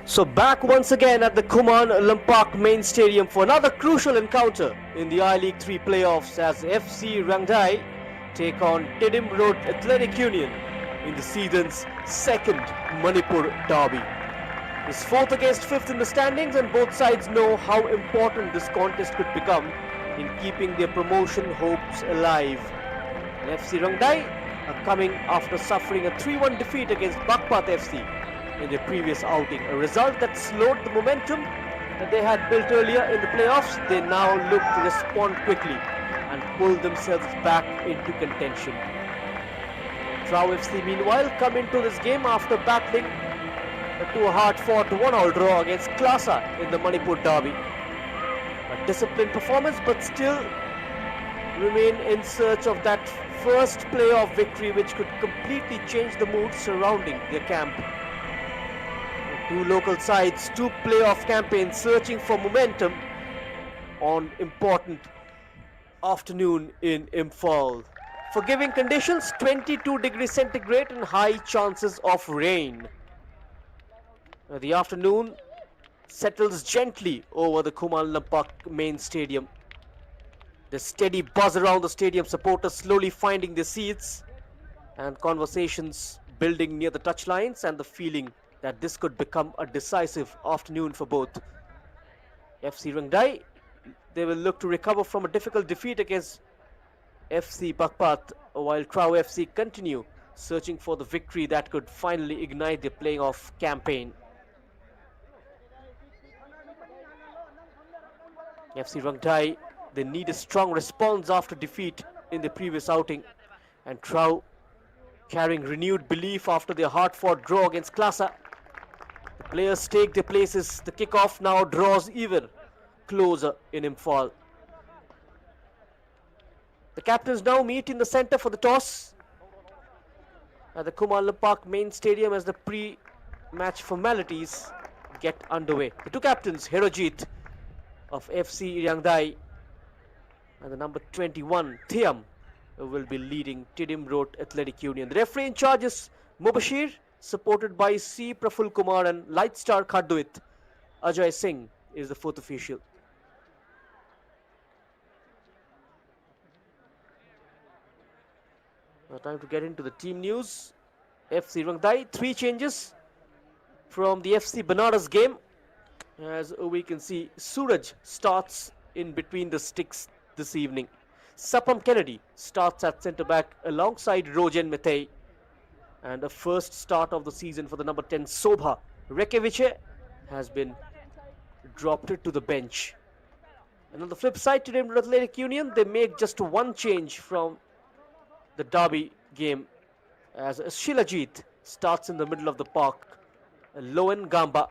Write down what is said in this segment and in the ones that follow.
So back once again at the Kuman Lampak main stadium for another crucial encounter in the I-League 3 playoffs as FC Raengdai take on Tidim Road Athletic Union in the season's second Manipur derby. It's fourth against fifth in the standings and both sides know how important this contest could become in keeping their promotion hopes alive. And FC Raengdai are coming after suffering a 3-1 defeat against Bakpat FC in their previous outing, a result that slowed the momentum that they had built earlier in the playoffs. They now look to respond quickly and pull themselves back into contention. TRAU FC meanwhile come into this game after battling to a hard-fought 1-all draw against Klasa in the Manipur derby. A disciplined performance, but still remain in search of that first playoff victory which could completely change the mood surrounding their camp. Two local sides, two playoff campaigns searching for momentum on important afternoon in Imphal. Forgiving conditions, 22 degrees centigrade and high chances of rain. The afternoon settles gently over the Kuman Lampak main stadium. The steady buzz around the stadium, supporters slowly finding their seats and conversations building near the touchlines, and the feeling that this could become a decisive afternoon for both. FC Raengdai, they will look to recover from a difficult defeat against FC Bakpat, while TRAU FC continue searching for the victory that could finally ignite their playoff campaign. FC Raengdai, they need a strong response after defeat in the previous outing, and TRAU carrying renewed belief after their hard-fought draw against Klasa. The players take their places. The kickoff now draws even closer in Imphal. The captains now meet in the center for the toss at the Kuman Lampak main stadium as the pre-match formalities get underway. The two captains, Herojit of FC Raengdai and the number 21, Thiam, will be leading Tidim Road Athletic Union. The referee in charge is Mubashir, supported by C. Praful Kumar and Light Star Khaduit. Ajay Singh is the fourth official. Now time to get into the team news. FC Raengdai, 3 changes from the FC Banaras game. As we can see, Suraj starts in between the sticks this evening. Sapam Kennedy starts at centre-back alongside Rojen Methei. And a first start of the season for the number 10, Sobha Rekevice, has been dropped to the bench. And on the flip side, to the Athletic Union, they make just one change from the derby game as Shilajit starts in the middle of the park. Loen Gamba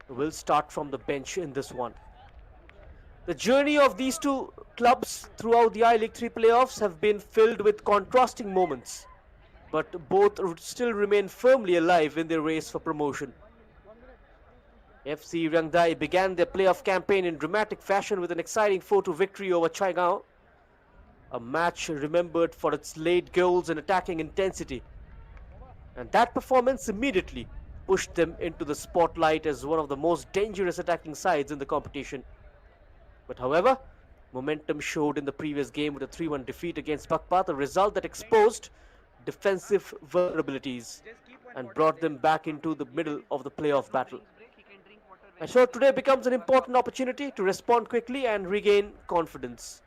will start from the bench in this one. The journey of these two clubs throughout the I-League 3 playoffs have been filled with contrasting moments, but both still remain firmly alive in their race for promotion. FC Raengdai began their playoff campaign in dramatic fashion with an exciting 4-2 victory over Chaigao, a match remembered for its late goals and attacking intensity. And that performance immediately pushed them into the spotlight as one of the most dangerous attacking sides in the competition. But however, momentum showed in the previous game with a 3-1 defeat against Bakpat, a result that exposed defensive vulnerabilities and brought them back into the middle of the playoff battle. And so today becomes an important opportunity to respond quickly and regain confidence.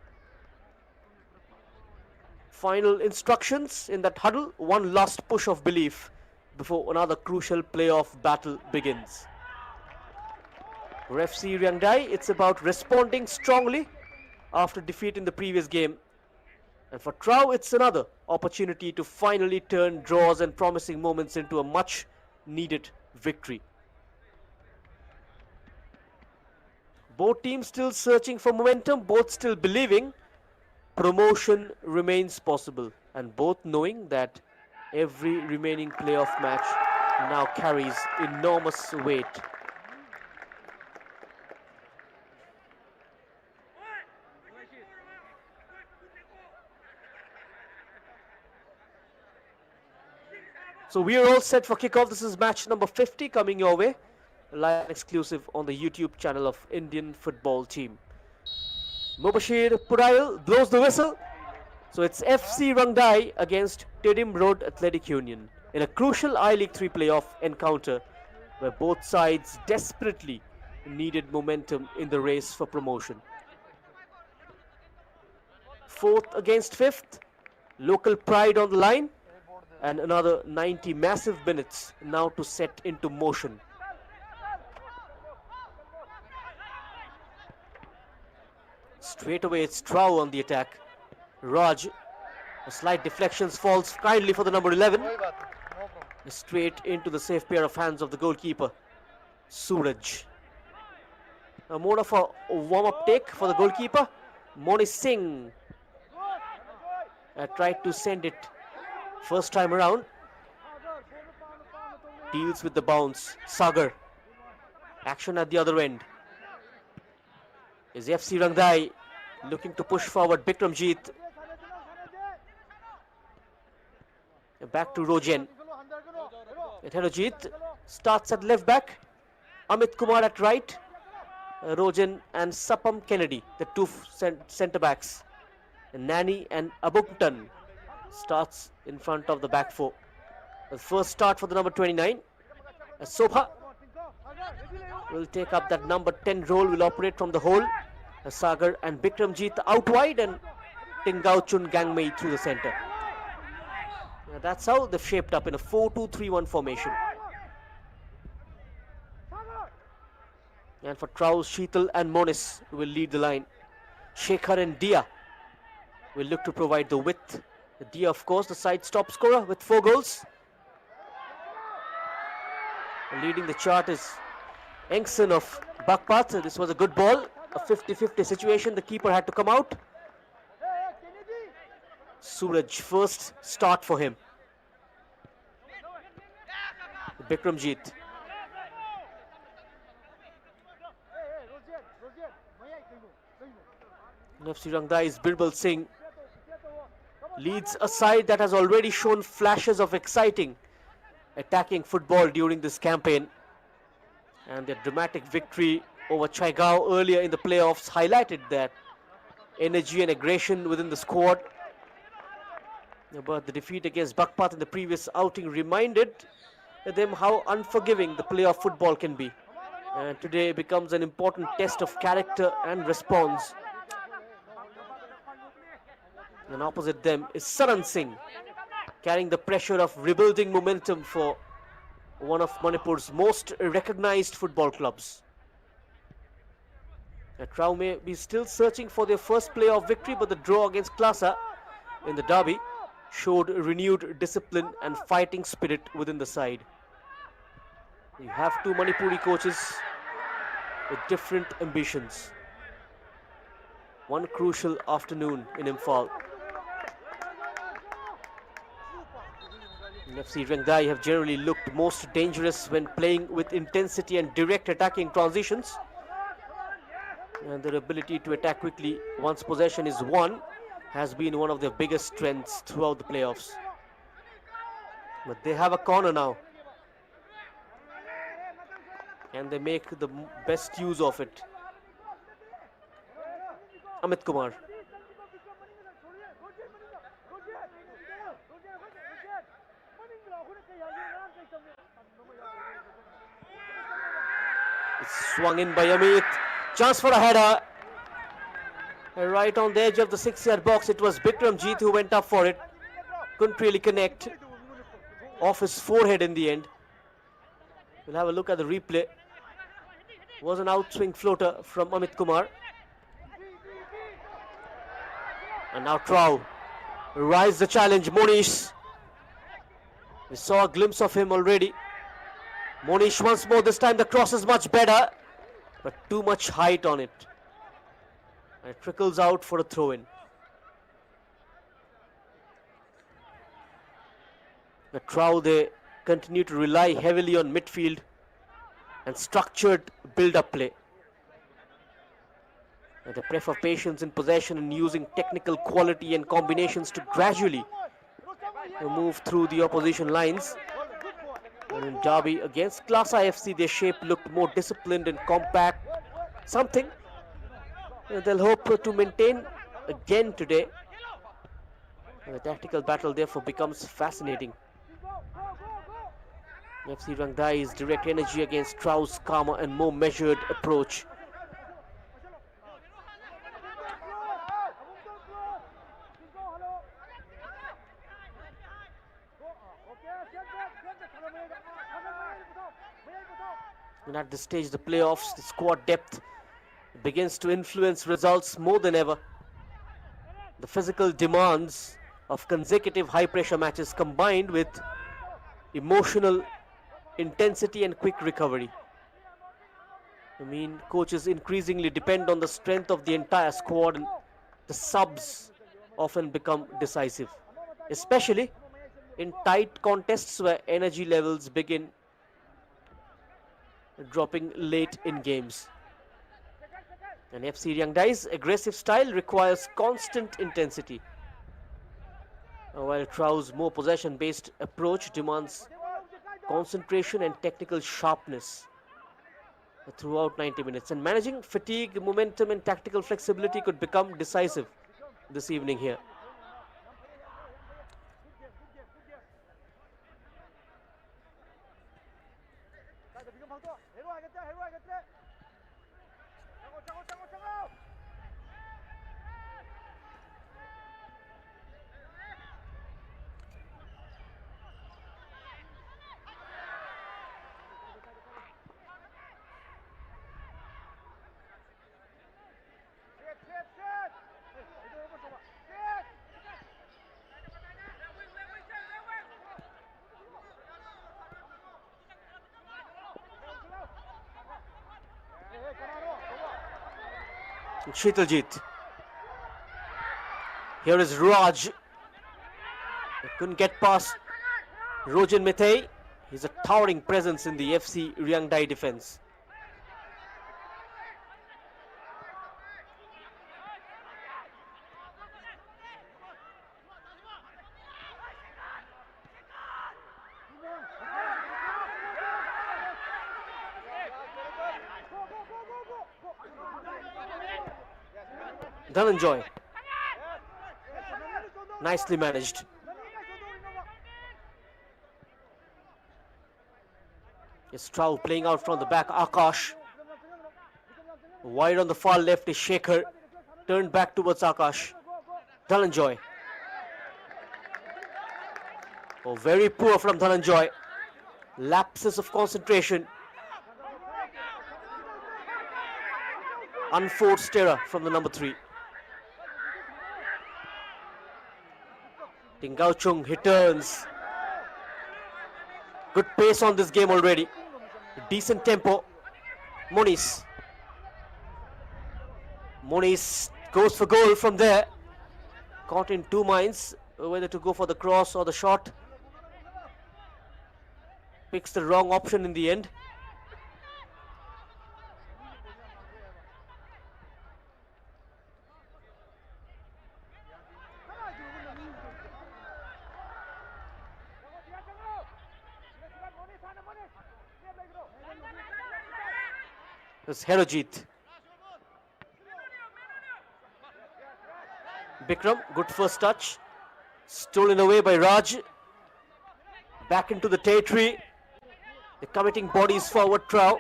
Final instructions in that huddle, one last push of belief before another crucial playoff battle begins. For FC Raengdai, it's about responding strongly after defeat in the previous game. And for TRAU, it's another opportunity to finally turn draws and promising moments into a much needed victory. Both teams still searching for momentum, both still believing promotion remains possible, and both knowing that every remaining playoff match now carries enormous weight. So we are all set for kickoff. This is match number 50 coming your way. live and exclusive on the YouTube channel of Indian football team. Mubashir Purail blows the whistle. So it's FC Raengdai against Tedim Road Athletic Union in a crucial I-League 3 playoff encounter where both sides desperately needed momentum in the race for promotion. Fourth against fifth, local pride on the line, and another 90 massive minutes now to set into motion. Straight away it's TRAU on the attack. Raj, a slight deflection, falls kindly for the number 11. Straight into the safe pair of hands of the goalkeeper, Suraj. More of a warm-up take for the goalkeeper. Moni Singh tried to send it first time around. Deals with the bounce. Sagar. Action at the other end. Is FC Raengdai looking to push forward. Bikramjit. Back to Rojen. Heterojit starts at left back. Amit Kumar at right. Rojen and Sapam Kennedy, the two centre backs. And Nani and Abuktan starts in front of the back four. The first start for the number 29. Sobha will take up that number 10 role, will operate from the hole. Sagar and Bikramjit out wide and Tingauchun Gangmei through the centre. That's how they've shaped up in a 4-2-3-1 formation. And for TRAU, Sheetal and Monis will lead the line. Shekhar and Dia will look to provide the width. Dia, of course, the side top scorer with 4 goals. Leading the chart is Engson of Bakpat. This was a good ball, a 50-50 situation. The keeper had to come out. Suraj, first start for him. Bikramjit. FC Raengdai's Birbal Singh leads a side that has already shown flashes of exciting attacking football during this campaign. And their dramatic victory over Chaigao earlier in the playoffs highlighted that energy and aggression within the squad. But the defeat against Bakpat in the previous outing reminded them how unforgiving the playoff football can be. And today becomes an important test of character and response. And opposite them is Saran Singh, carrying the pressure of rebuilding momentum for one of Manipur's most recognized football clubs. TRAU may be still searching for their first playoff victory, but the draw against Klasa in the derby showed renewed discipline and fighting spirit within the side. You have two Manipuri coaches with different ambitions. One crucial afternoon in Imphal. FC Raengdai have generally looked most dangerous when playing with intensity and direct attacking transitions. And their ability to attack quickly once possession is won has been one of their biggest strengths throughout the playoffs. But they have a corner now. And they make the best use of it. Amit Kumar. It's swung in by Amit. Chance for a header. Right on the edge of the 6-yard box, it was Bikramjit who went up for it. Couldn't really connect. Off his forehead in the end. We'll have a look at the replay. Was an outswing floater from Amit Kumar. And now TRAU rise the challenge. Monish. We saw a glimpse of him already. Monish once more. This time the cross is much better, but too much height on it. And it trickles out for a throw-in. The TRAU, they continue to rely heavily on midfield and structured build-up play. And they prefer patience in possession and using technical quality and combinations to gradually move through the opposition lines. And in derby against Class IFC, their shape looked more disciplined and compact. Something they'll hope to maintain again today. And the tactical battle therefore becomes fascinating. FC Raengdai's direct energy against TRAU's calmer and more measured approach. And at this stage, the playoffs, the squad depth begins to influence results more than ever. The physical demands of consecutive high-pressure matches combined with emotional intensity and quick recovery. I mean, coaches increasingly depend on the strength of the entire squad, and the subs often become decisive, especially in tight contests where energy levels begin dropping late in games. And FC Raengdai's aggressive style requires constant intensity, while TRAU's more possession-based approach demands concentration and technical sharpness throughout 90 minutes. And managing fatigue, momentum and tactical flexibility could become decisive this evening here. Shitaljit. Here is Raj. Couldn't get past Rojan Mithai. He's a towering presence in the FC Raengdai defense. Dhananjoy. Nicely managed. It's TRAU playing out from the back. Akash. Wide on the far left is Shekhar. Turned back towards Akash. Dhananjoy. Oh, very poor from Dhananjoy. Lapses of concentration. Unforced error from the number 3. Tingauchung, he turns. Good pace on this game already. Decent tempo. Moniz. Moniz goes for goal from there. Caught in two minds whether to go for the cross or the shot. Picks the wrong option in the end. It's Herojit. Bikram, good first touch. Stolen away by Raj. Back into the territory. They're committing bodies forward, TRAU.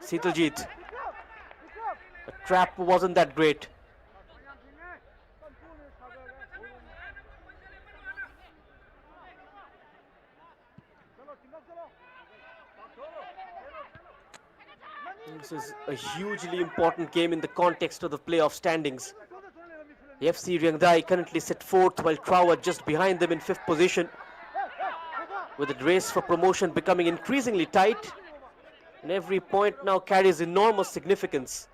Sitaljit. The trap wasn't that great. This is a hugely important game in the context of the playoff standings. The FC Raengdai currently sit 4th while TRAU are just behind them in 5th position, with the race for promotion becoming increasingly tight, and every point now carries enormous significance.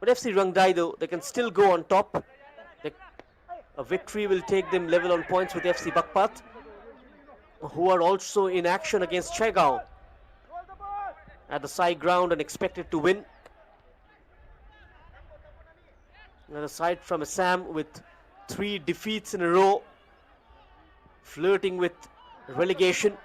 But FC Raengdai, though, they can still go on top. A victory will take them level on points with FC Bakpat, who are also in action against Chegao at the side ground and expected to win. And aside from Assam with 3 defeats in a row, flirting with relegation.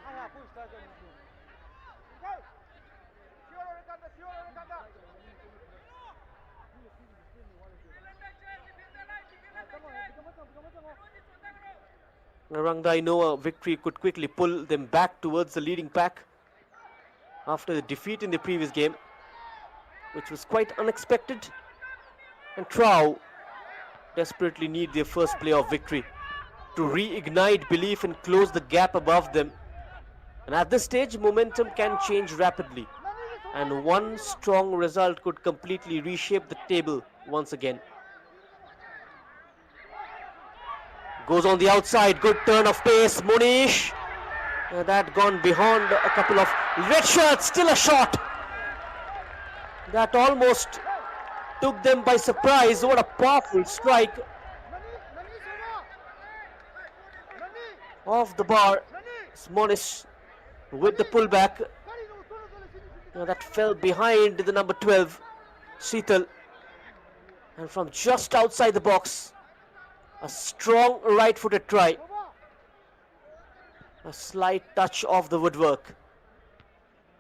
Raengdai know a victory could quickly pull them back towards the leading pack after the defeat in the previous game, which was quite unexpected. And TRAU desperately need their first playoff victory to reignite belief and close the gap above them. And at this stage, momentum can change rapidly, and one strong result could completely reshape the table once again. Goes on the outside, good turn of pace, Monish. That gone beyond a couple of red shirts, still a shot. That almost took them by surprise. What a powerful strike. Off the bar, Monish with the pullback. That fell behind the number 12, Sheetal. And from just outside the box, a strong right-footed try. A slight touch of the woodwork.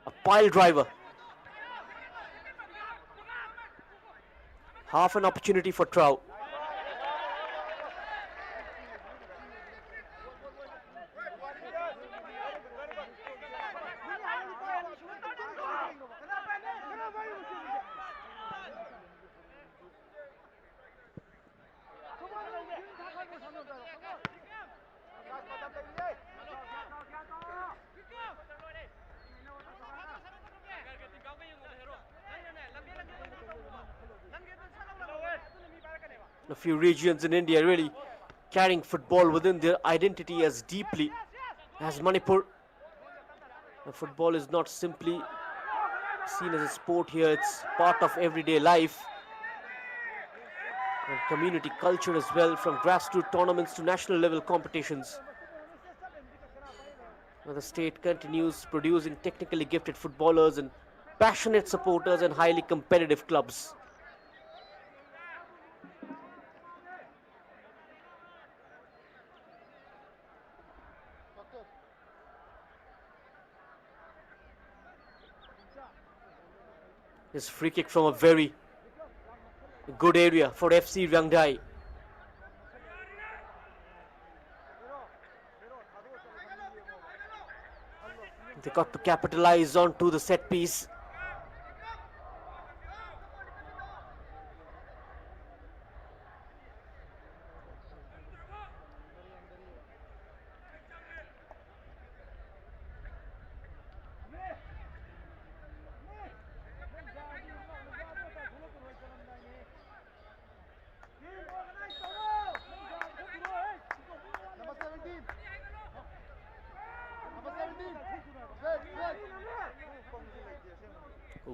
A pile driver. Half an opportunity for TRAU. A few regions in India really carrying football within their identity as deeply as Manipur. And football is not simply seen as a sport here, it's part of everyday life and community culture as well, from grassroots tournaments to national level competitions. Now the state continues producing technically gifted footballers and passionate supporters and highly competitive clubs. This free kick from a very good area for FC Raengdai. They got to capitalize onto the set piece.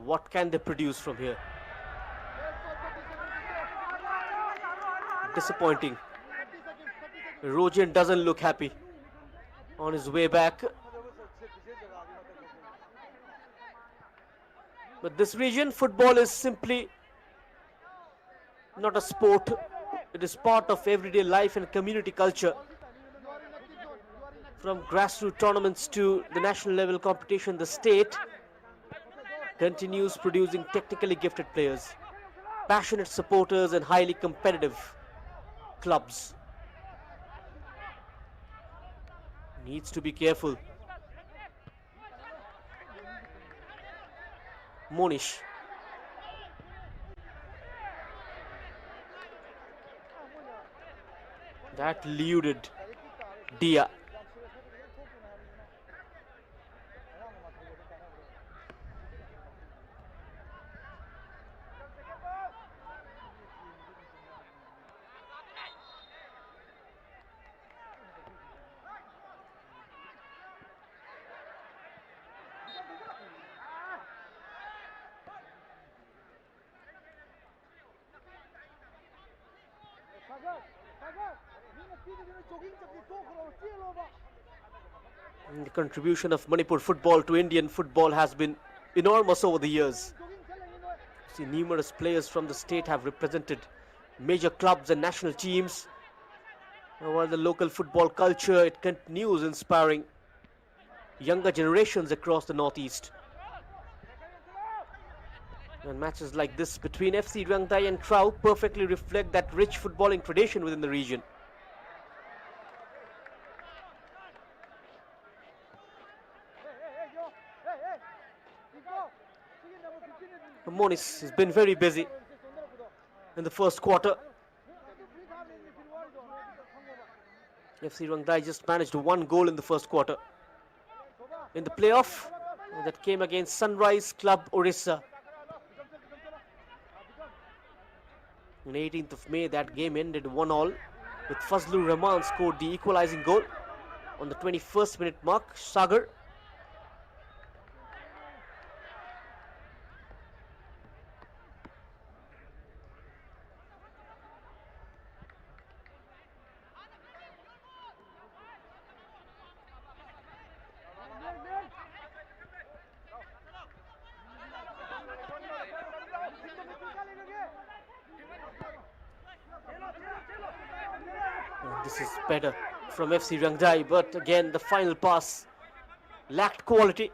What can they produce from here? Disappointing. Rojan doesn't look happy on his way back. But this region, football is simply not a sport. It is part of everyday life and community culture. From grassroots tournaments to the national level competition, the state continues producing technically gifted players, passionate supporters and highly competitive clubs. Needs to be careful. Monish. That eluded Dia. The contribution of Manipur football to Indian football has been enormous over the years. See, numerous players from the state have represented major clubs and national teams. While the local football culture, it continues inspiring younger generations across the Northeast. And matches like this between FC Raengdai and TRAU perfectly reflect that rich footballing tradition within the region. Monis has been very busy in the first quarter. FC Raengdai just managed 1 goal in the first quarter. In the playoff that came against Sunrise Club Orissa. On 18th of May, that game ended 1-1 with Fazlur Rahman scored the equalizing goal on the 21st minute mark. Sagar. This is better from FC Raengdai, but again the final pass lacked quality.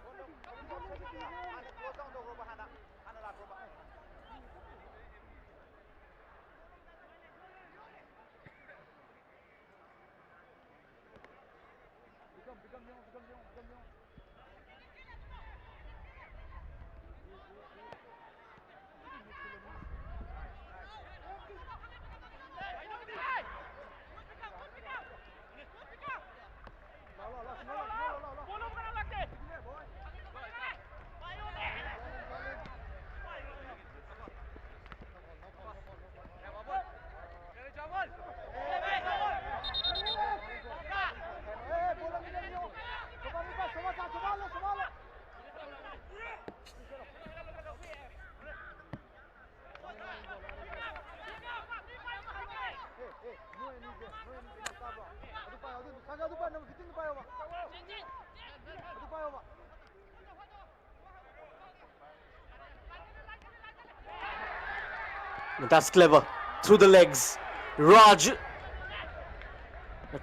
That's clever. Through the legs. Raj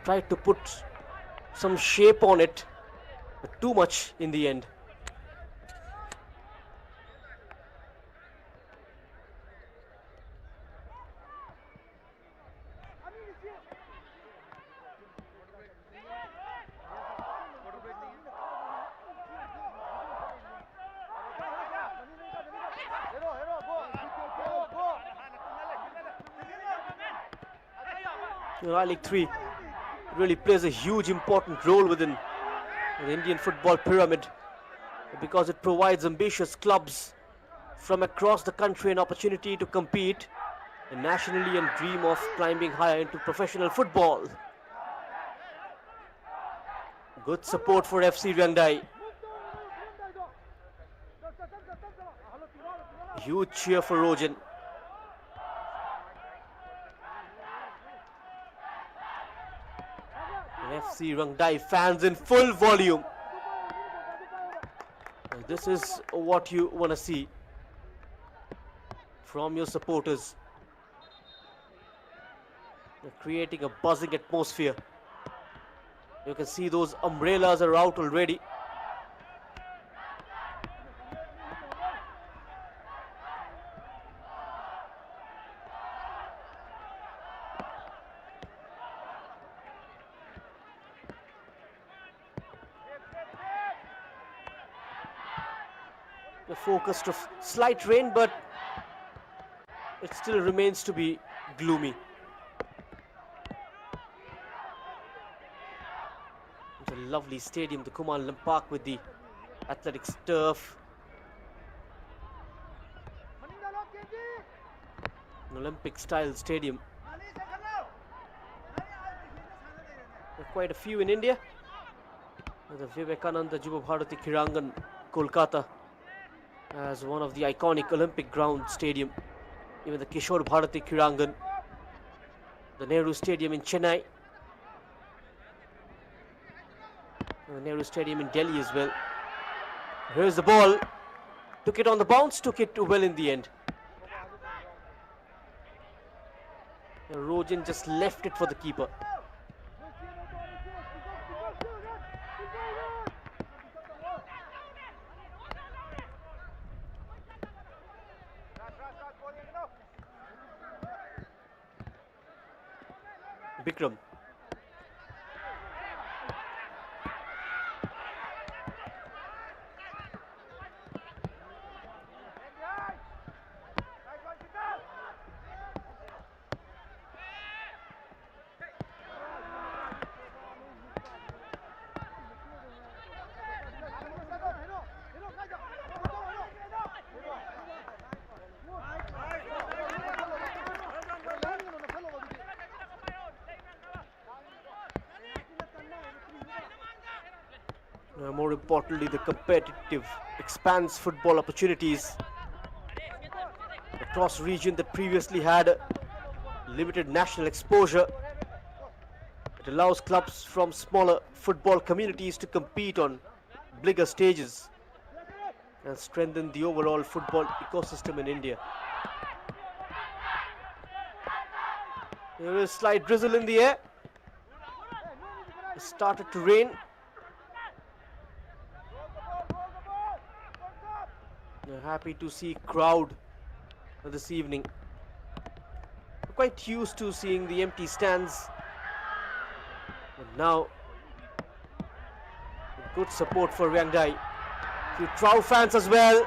tried to put some shape on it, but too much in the end. League 3 really plays a huge important role within the Indian football pyramid because it provides ambitious clubs from across the country an opportunity to compete nationally and dream of climbing higher into professional football. Good support for FC Raengdai. Huge cheer for Rojan. FC Raengdai fans in full volume. And this is what you want to see from your supporters. They're creating a buzzing atmosphere. You can see those umbrellas are out already. The forecast of slight rain, but it still remains to be gloomy. It's a lovely stadium, the Kumaon Park, with the athletics turf. An Olympic-style stadium. There are quite a few in India. The Vivekananda Juba Bharati Kirangan, Kolkata, as one of the iconic Olympic ground stadium. Even the Kishore Bharati Kirangan, the Nehru Stadium in Chennai, and the Nehru Stadium in Delhi as well. Here's the ball. Took it on the bounce, took it well in the end. Rojan just left it for the keeper. Bikram. More importantly, the competitive expands football opportunities across region that previously had limited national exposure. It allows clubs from smaller football communities to compete on bigger stages and strengthen the overall football ecosystem in India. There is slight drizzle in the air. It started to rain. We're happy to see crowd this evening. We're quite used to seeing the empty stands, but now good support for Raengdai. Few TRAU fans as well.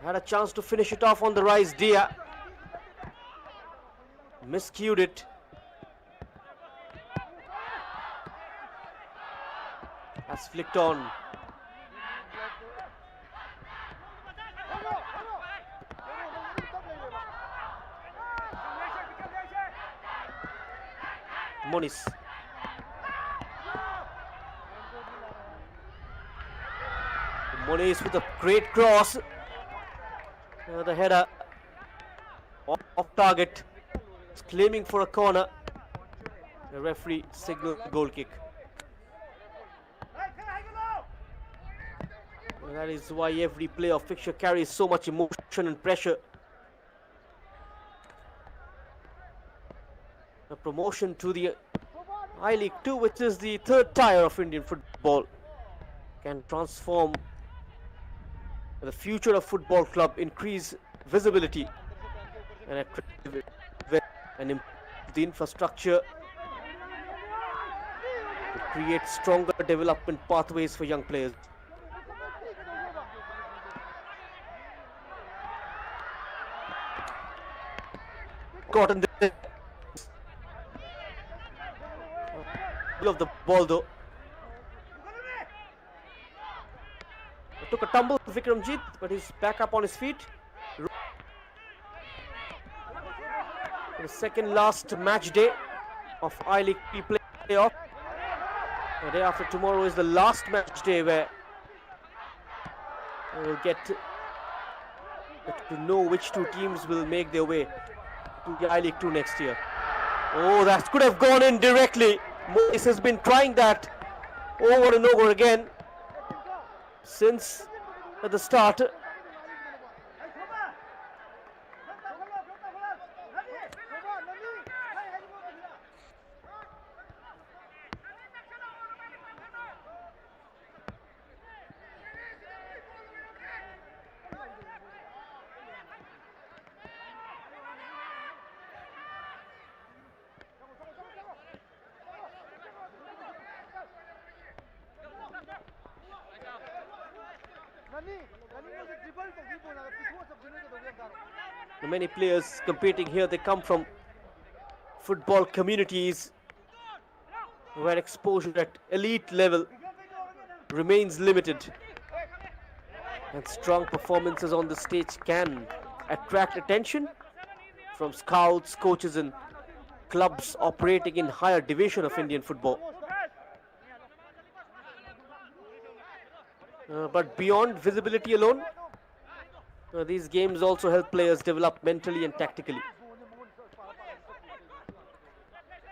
Had a chance to finish it off on the rise. Dia miscued it. Has flicked on. Moniz. Moniz with a great cross. The header off target. It's claiming for a corner. The referee signaled goal kick. And that is why every playoff fixture carries so much emotion and pressure. A promotion to the I-League 2, which is the third tier of Indian football, can transform the future of football club, increase visibility and attractivity, and improve the infrastructure to create stronger development pathways for young players. Caught in the of the ball though. It took a tumble for Vikramjit, but he's back up on his feet. The second last match day of I-League playoff. The day after tomorrow is the last match day where we'll get to know which two teams will make their way to the I-League 2 next year. Oh, that could have gone in directly. Moniz has been trying that over and over again since at the start. Many players competing here, they come from football communities where exposure at elite level remains limited, and strong performances on the stage can attract attention from scouts, coaches and clubs operating in higher division of Indian football. But beyond visibility alone, these games also help players develop mentally and tactically.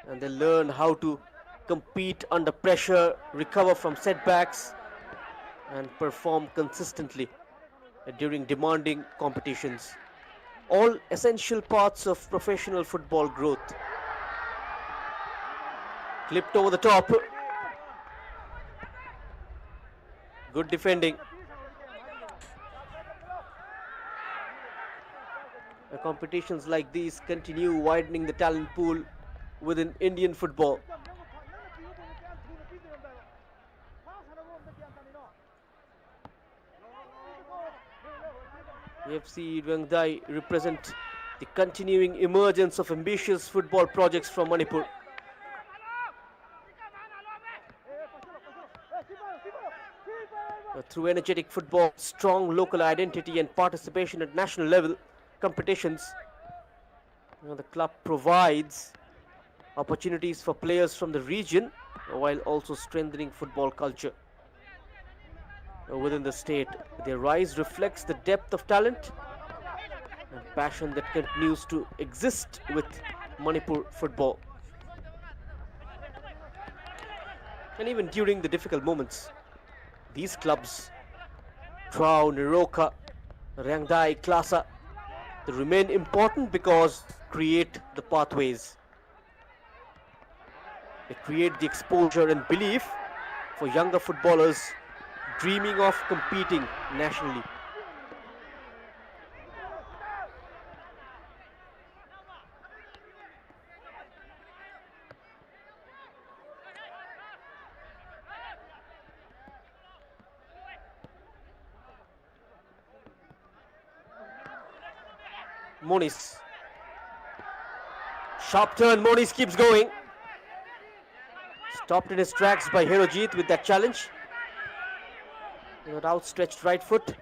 And they learn how to compete under pressure, recover from setbacks, and perform consistently during demanding competitions. all essential parts of professional football growth. Clipped over the top. Good defending. Competitions like these continue widening the talent pool within Indian football. FC Raengdai represent the continuing emergence of ambitious football projects from Manipur. Through energetic football, strong local identity and participation at national level competitions, the club provides opportunities for players from the region while also strengthening football culture within the state. Their rise reflects the depth of talent and passion that continues to exist with Manipur football. And even during the difficult moments, these clubs, TRAU, Niroka, Raengdai, Klasa, they remain important because they create the pathways. They create the exposure and belief for younger footballers dreaming of competing nationally. Moniz. Sharp turn, Moniz keeps going. Stopped in his tracks by Herojit with that challenge. With outstretched right foot.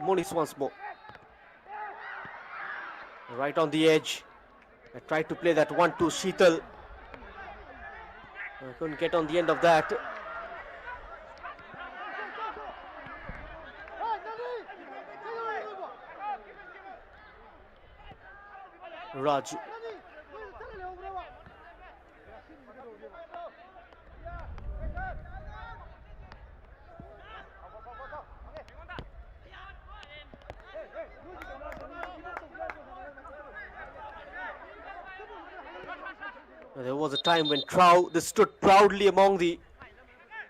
Moniz once more. Right on the edge. I tried to play that 1-2 Sheetal. I couldn't get on the end of that. Raj. There was a time when TRAU stood proudly among the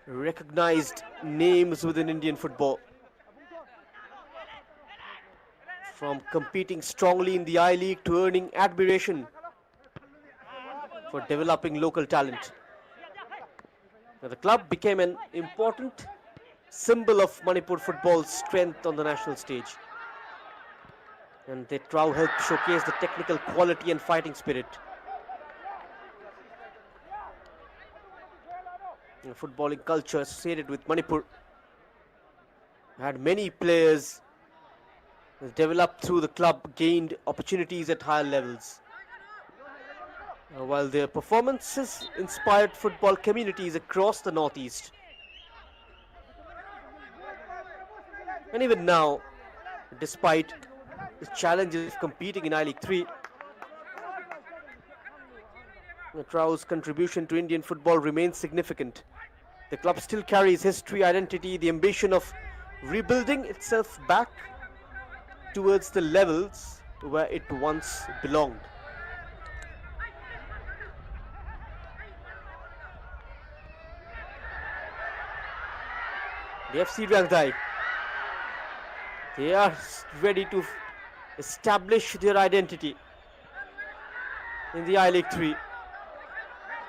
recognized names within Indian football. From competing strongly in the I-League to earning admiration for developing local talent. The club became an important symbol of Manipur football's strength on the national stage. And the TRAU helped showcase the technical quality and fighting spirit. The footballing culture associated with Manipur had many players developed through the club gained opportunities at higher levels. While their performances inspired football communities across the Northeast. And even now, despite the challenges of competing in I-League 3, TRAU's contribution to Indian football remains significant. The club still carries history, identity, the ambition of rebuilding itself back towards the levels where it once belonged. The FC Raengdai, they are ready to establish their identity in the I-League 3.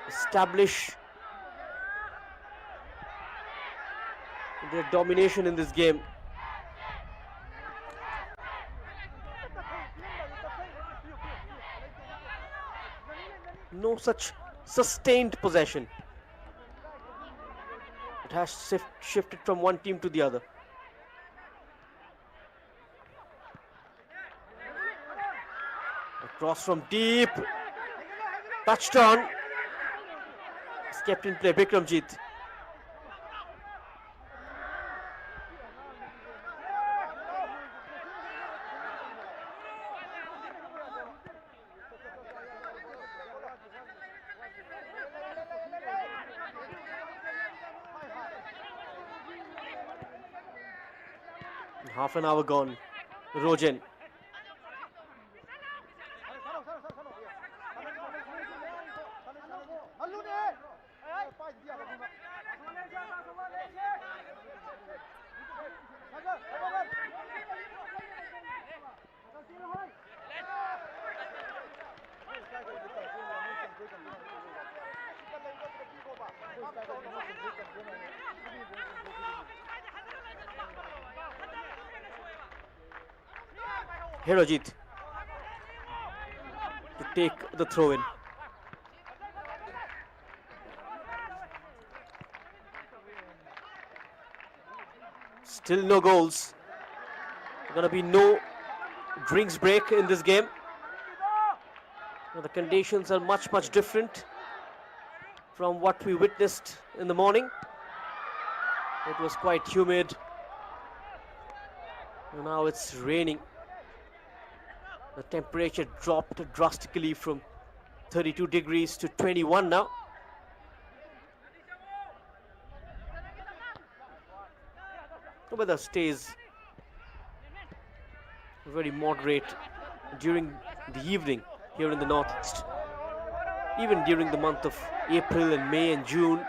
Establish their domination in this game. No such sustained possession. It has shifted from one team to the other. Cross from deep. Touched on. It's kept in play, Bikramjit. Half an hour gone. Rojen. Herojit to take the throw in. Still no goals. Gonna be no drinks break in this game. Now the conditions are much different from what we witnessed in the morning. It was quite humid. And now it's raining. The temperature dropped drastically from 32 degrees to 21 now. The weather stays very moderate during the evening here in the northeast. Even during the month of April and May and June.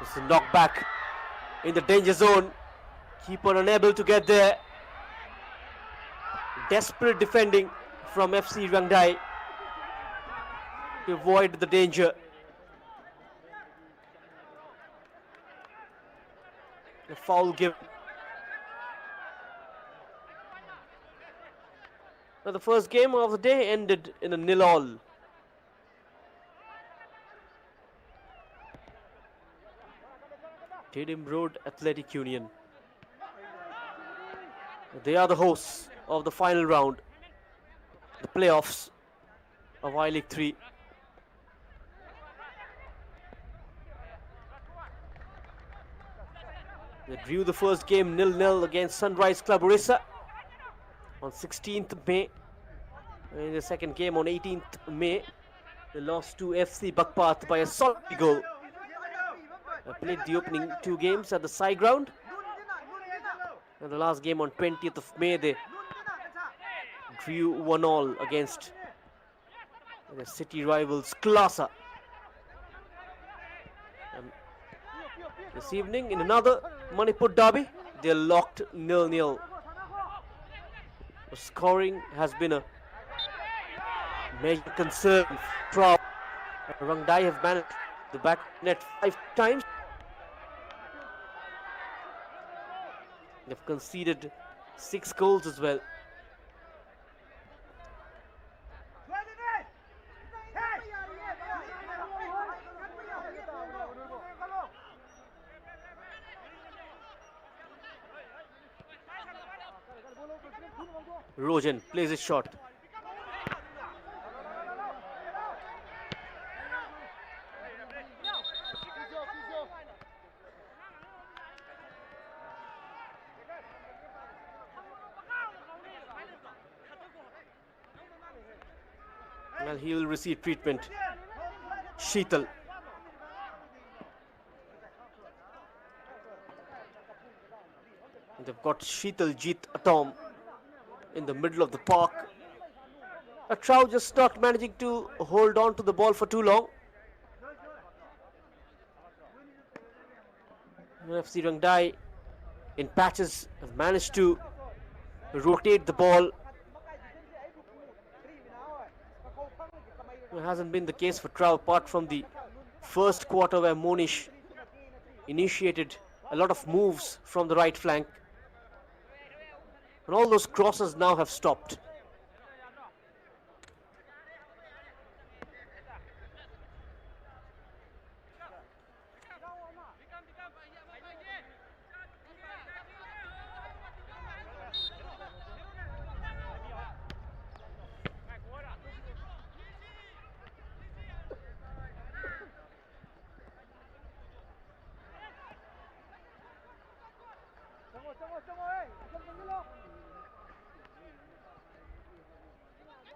It's a knockback in the danger zone. Keeper unable to get there. Desperate defending from FC Raengdai to avoid the danger. The foul given. Now the first game of the day ended in a 0-0. Tedham Road Athletic Union. They are the hosts of the final round, the playoffs of I-League 3. They drew the first game 0-0 against Sunrise Club Orissa on 16th May. In the second game on 18th May, they lost to FC Bakpat by a solid goal. They played the opening two games at the Sai ground. And the last game on 20th of May, they drew 1-1 against the city rivals Klasa. And this evening, in another Manipur derby, they're locked 0-0. The scoring has been a major concern for TRAU. Raengdai have managed the back net 5 times. They've conceded 6 goals as well. Rojen plays his shot. Well, he will receive treatment. Sheetal. They've got Sheetal Jeet Atom in the middle of the park. TRAU just not managing to hold on to the ball for too long. FC Raengdai in patches have managed to rotate the ball. It hasn't been the case for TRAU apart from the first quarter where Monish initiated a lot of moves from the right flank. And all those crosses now have stopped.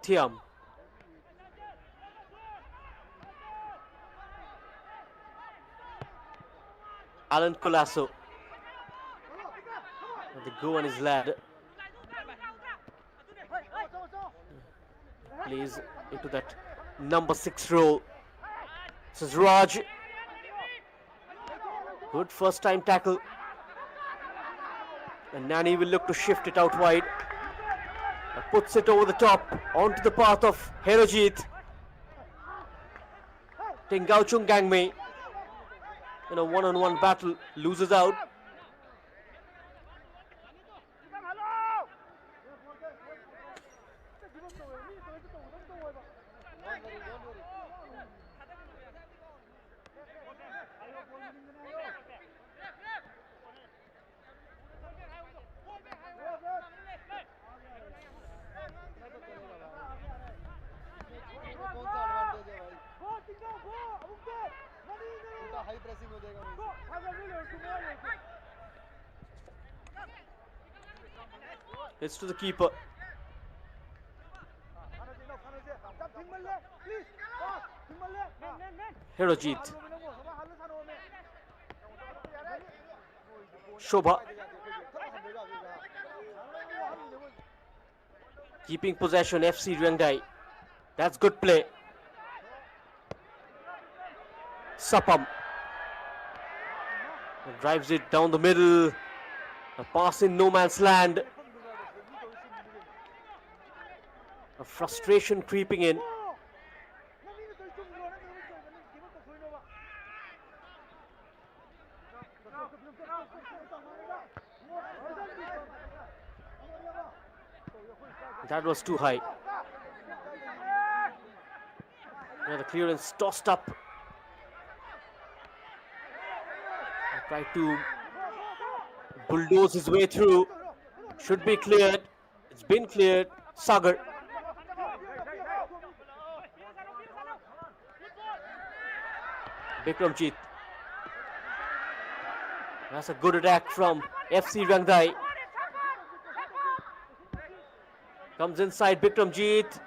Thiam. Alan Colasso. The go on his lad. Plays into that number 6 role. This is Raj. Good first time tackle. And Nani will look to shift it out wide. Puts it over the top onto the path of Herojit. Tingauchung Gangmei in a one-on-one battle loses out. It's to the keeper. Herojit. Shobha. Keeping possession, FC Raengdai. That's good play. Sapam. Drives it down the middle. A pass in no man's land. A frustration creeping in. That was too high. Now the clearance tossed up. Tried to bulldoze his way through. Should be cleared. It's been cleared. Sagar. Bikramjit. That's a good attack from FC Raengdai. Comes inside Bikramjit.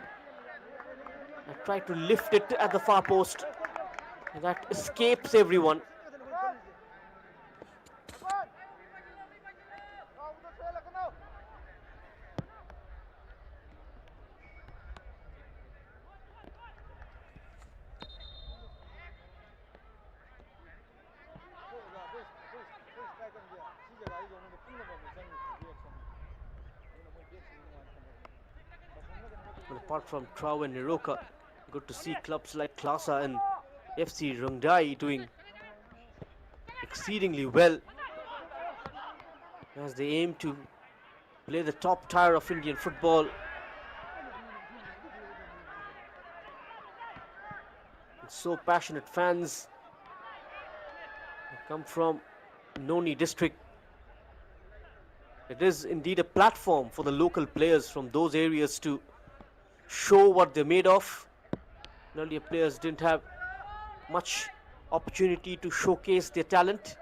Tried to lift it at the far post. And that escapes everyone. And apart from TRAU and Niroka, good to see clubs like Klasa and FC Raengdai doing exceedingly well as they aim to play the top tier of Indian football. And so passionate fans come from Noni district. It is indeed a platform for the local players from those areas to show what they're made of. Earlier players didn't have much opportunity to showcase their talent.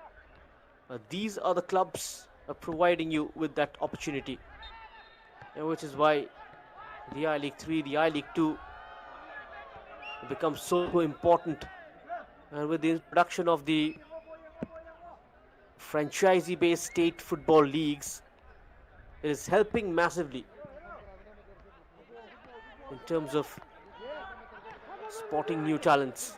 These are the clubs providing you with that opportunity, which is why the I-League 3, the I-League 2 becomes so important. And with the introduction of the franchisee-based state football leagues, it is helping massively in terms of spotting new talents.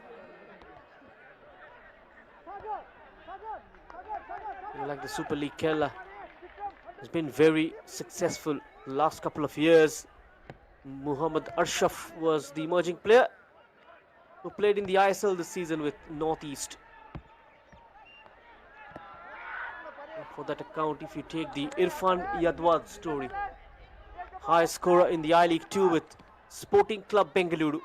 Like the Super League Kerala has been very successful the last couple of years. Muhammad Arshaf was the emerging player who played in the ISL this season with Northeast. For that account, if you take the Irfan Yadwad story, high scorer in the I-League 2 with Sporting Club Bengaluru.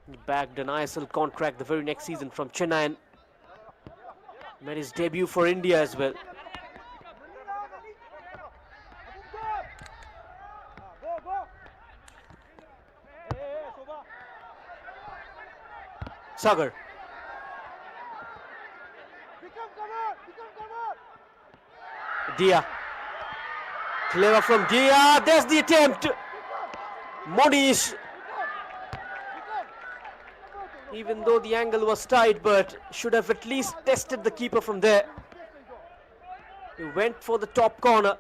He bagged an ISL contract the very next season from Chennai and made his debut for India as well. Sagar. Dia. Clever from Dia. There's the attempt. Monish. Even though the angle was tight, but should have at least tested the keeper from there. He went for the top corner.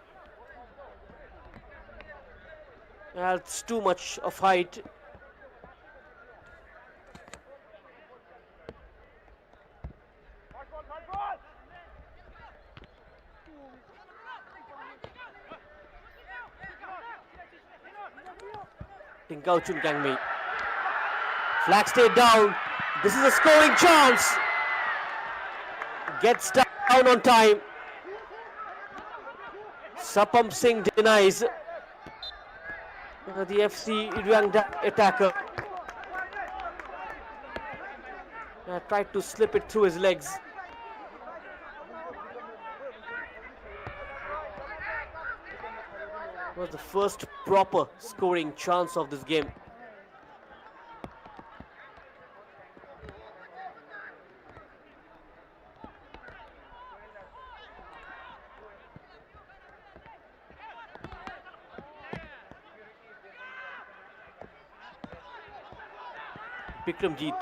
That's too much of height. Tinkauchun Gangmi. Flag stayed down. This is a scoring chance. Gets down on time. Sapam Singh denies. The FC Raengdai attacker tried to slip it through his legs. It was the first proper scoring chance of this game. Bikramjeet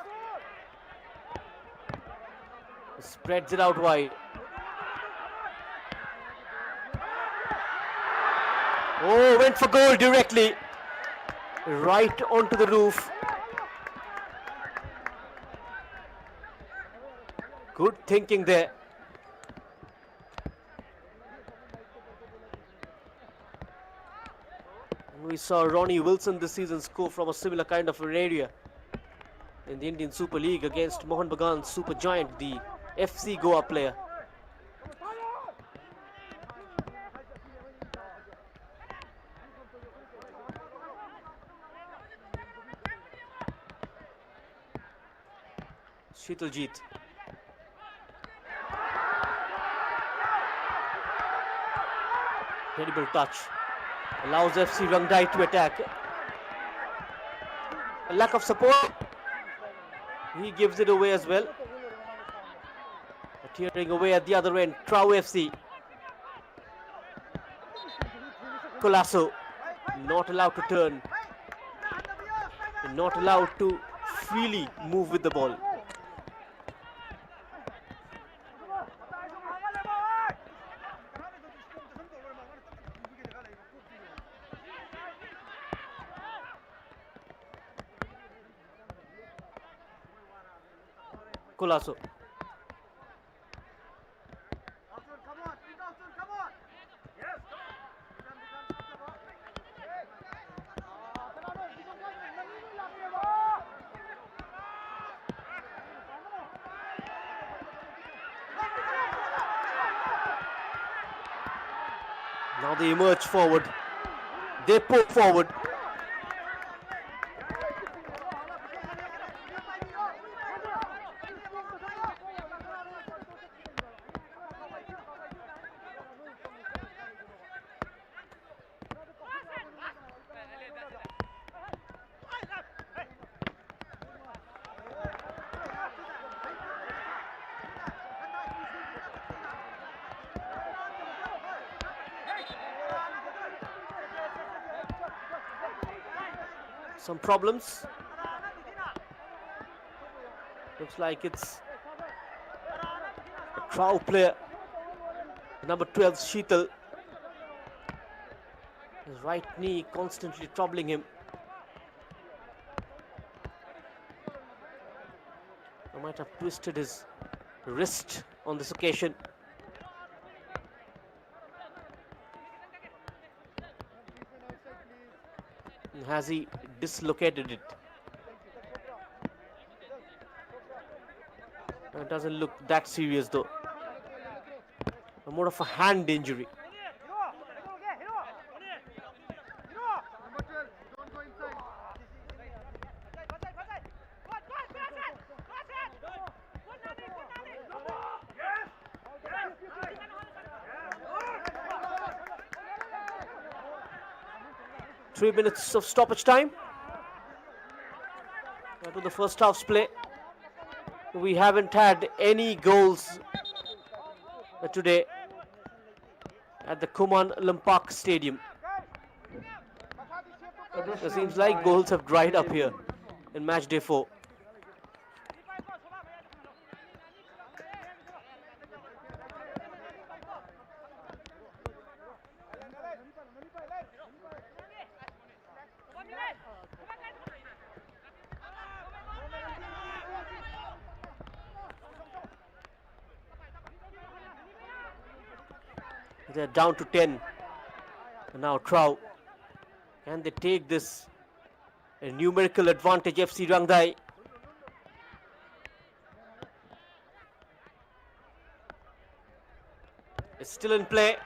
spreads it out wide. Oh, went for goal directly. Right onto the roof. Good thinking there. We saw Ronnie Wilson this season score from a similar kind of an area in the Indian Super League against Mohan Bagan's super giant, the FC Goa player. Sheetaljeet. Terrible touch. Allows FC Raengdai to attack. A lack of support. He gives it away as well. Tearing away at the other end, TRAU FC. Colasso, not allowed to turn. Not allowed to freely move with the ball. Colasso. Now they emerge forward. They pull forward. Some problems. Looks like it's a TRAU player. Number 12, Sheetal. His right knee constantly troubling him. He might have twisted his wrist on this occasion. Has he dislocated it? It doesn't look that serious though. More of a hand injury. Three minutes of stoppage time to the first half's play. We haven't had any goals today at the Kuman Lampak Stadium. It seems like goals have dried up here in match day 4. They're down to 10. And now TRAU. Can they take this a numerical advantage, FC Raengdai? It's still in play.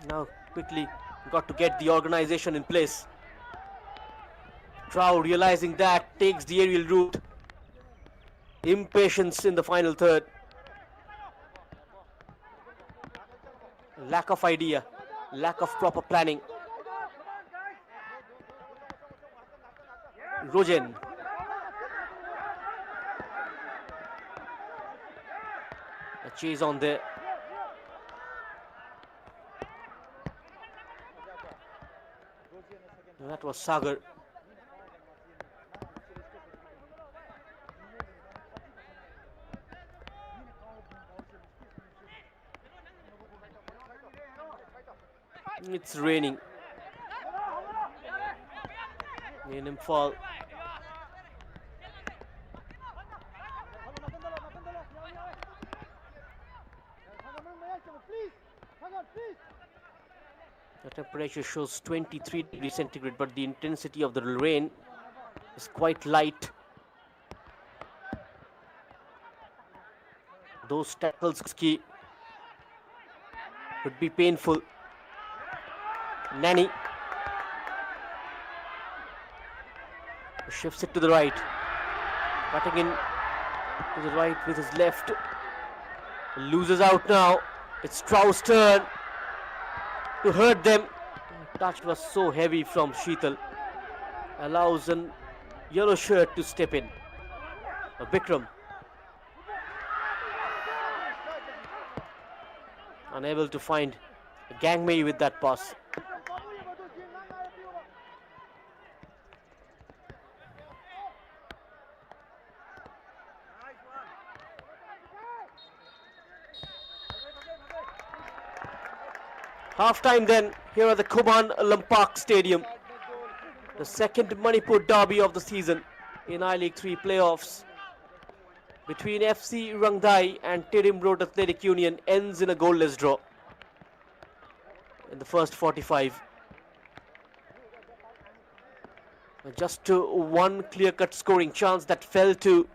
Now quickly got to get the organization in place. TRAU, realizing that, takes the aerial route. Impatience in the final third. Lack of idea, lack of proper planning. Rojen. A chase on there. That was Sagar. It's raining. Rain and fall. The temperature shows 23 degrees centigrade, but the intensity of the rain is quite light. Those tackles would be painful. Nani shifts it to the right, cutting in to the right with his left. Loses out now. It's TRAU's turn to hurt them. The touch was so heavy from Sheetal. Allows a yellow shirt to step in. Vikram. Unable to find Gangmei with that pass. Half time then, here at the Kuman Lampak Stadium. The second Manipur derby of the season in I-League 3 playoffs between FC Raengdai and Tirim Road Athletic Union ends in a goalless draw in the first 45. Just one clear-cut scoring chance that fell to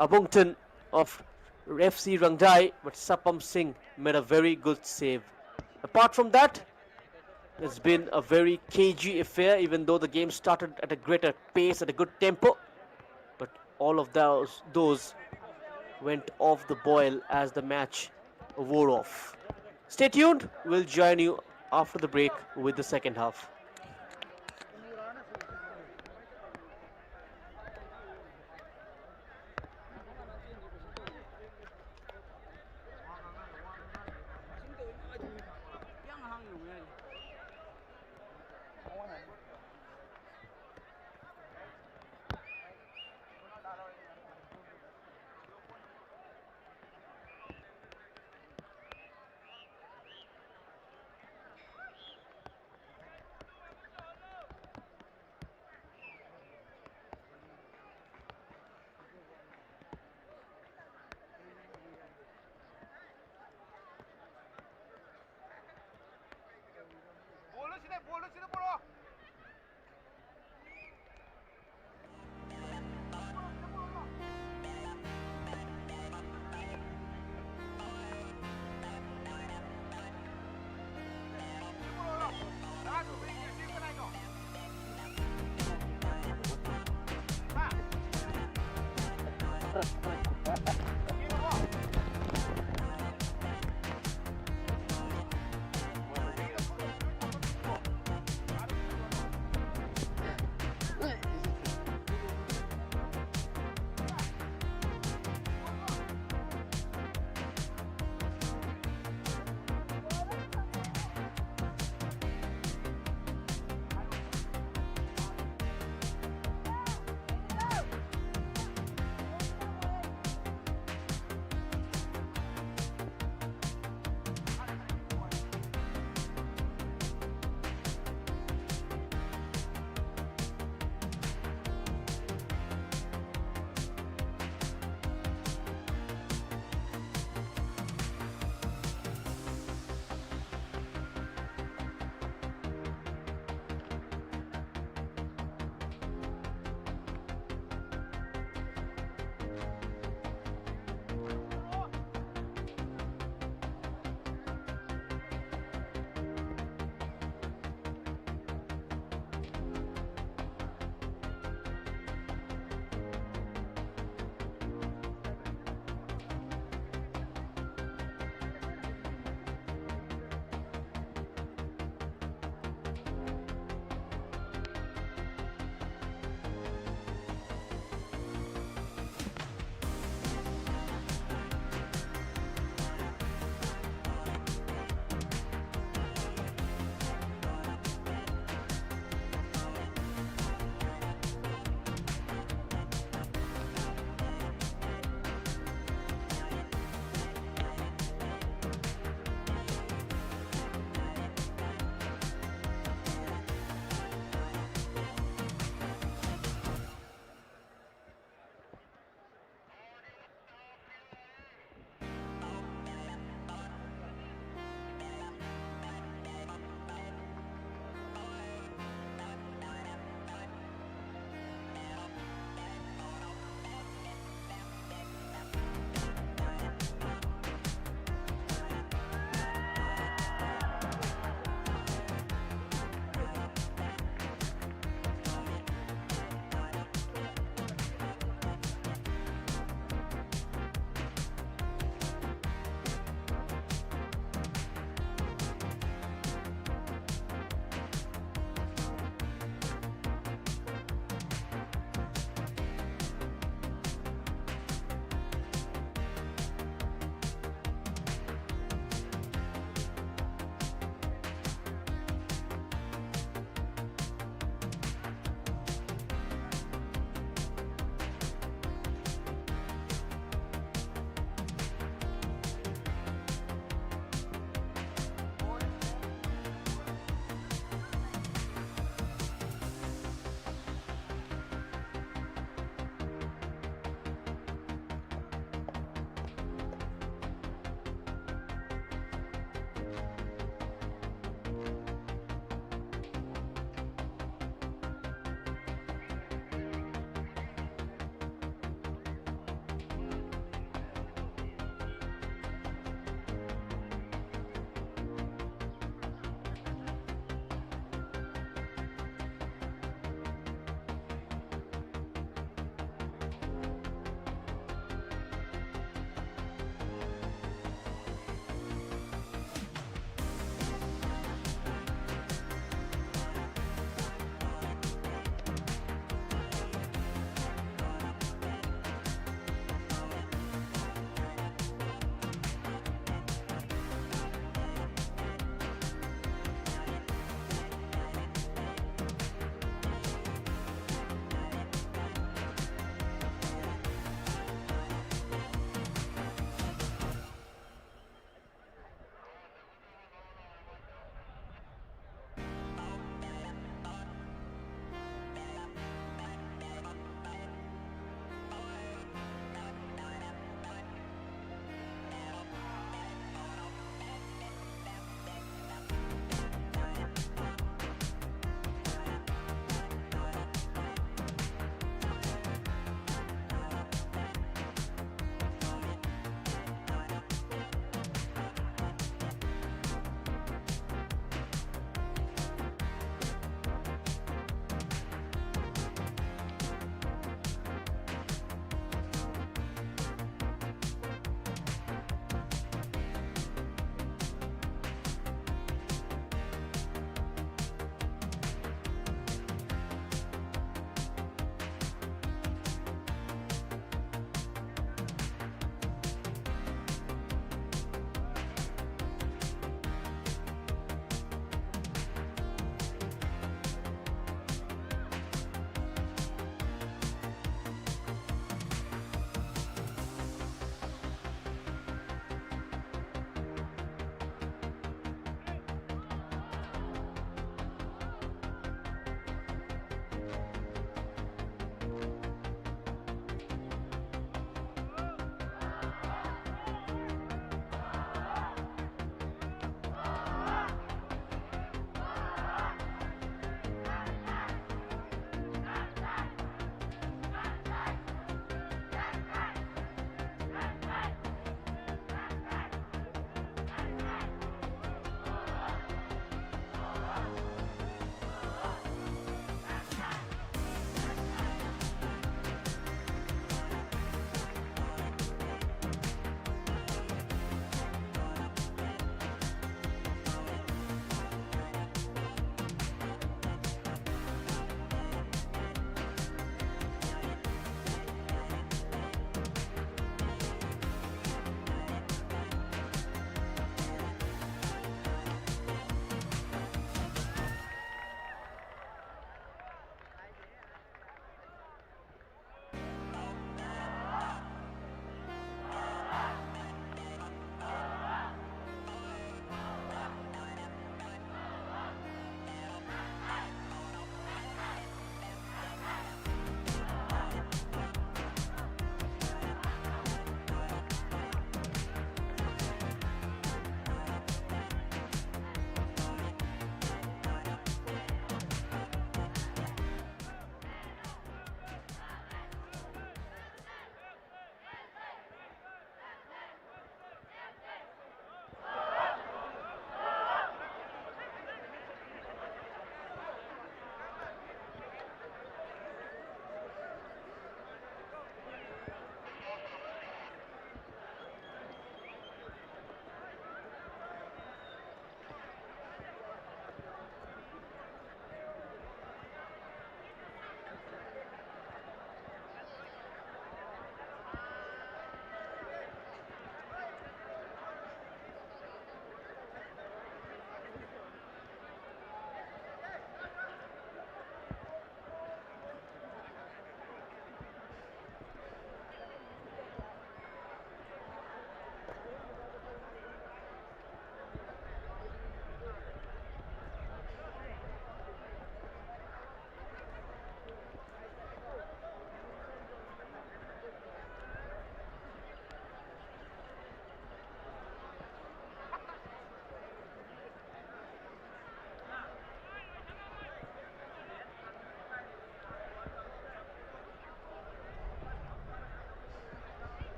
Abungton of FC Raengdai, but Sapam Singh made a very good save. Apart from that, it's been a very cagey affair, even though the game started at a greater pace, at a good tempo. But all of those went off the boil as the match wore off. Stay tuned, we'll join you after the break with the second half.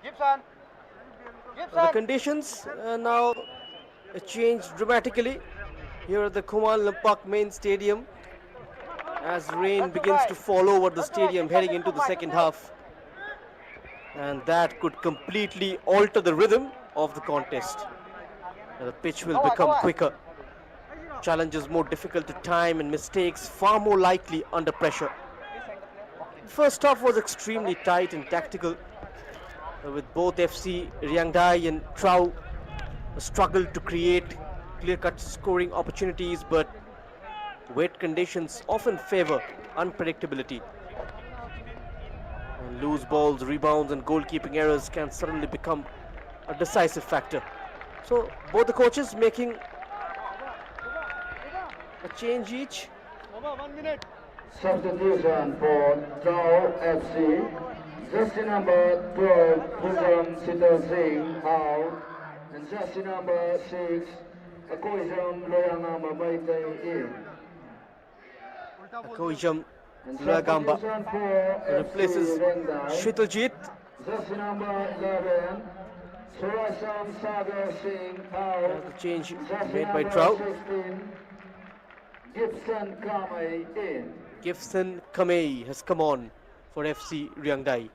Gibson. The conditions now changed dramatically here at the Kuman Lampak main stadium as rain begins to fall over the stadium heading into the second half. And that could completely alter the rhythm of the contest. The pitch will become quicker, challenges more difficult to time, and mistakes far more likely under pressure. The first half was extremely tight and tactical, with both FC Raengdai and TRAU struggled to create clear-cut scoring opportunities, but wet conditions often favor unpredictability. And loose balls, rebounds, and goalkeeping errors can suddenly become a decisive factor. So both the coaches making a change each. 1 minute. Substitution for TRAU FC. Jersey number 12, Pujam Sitar Singh out. And jersey number 6, Akoijam Loyangama Baitai in. Akoijam Loyangama replaces Shitaljit. Jersey number 11, Surasham Sagar Singh out. The change Jersey made by number TRAU. 16, Gibson Kamei in. Gibson Kamei has come on for FC Raengdai.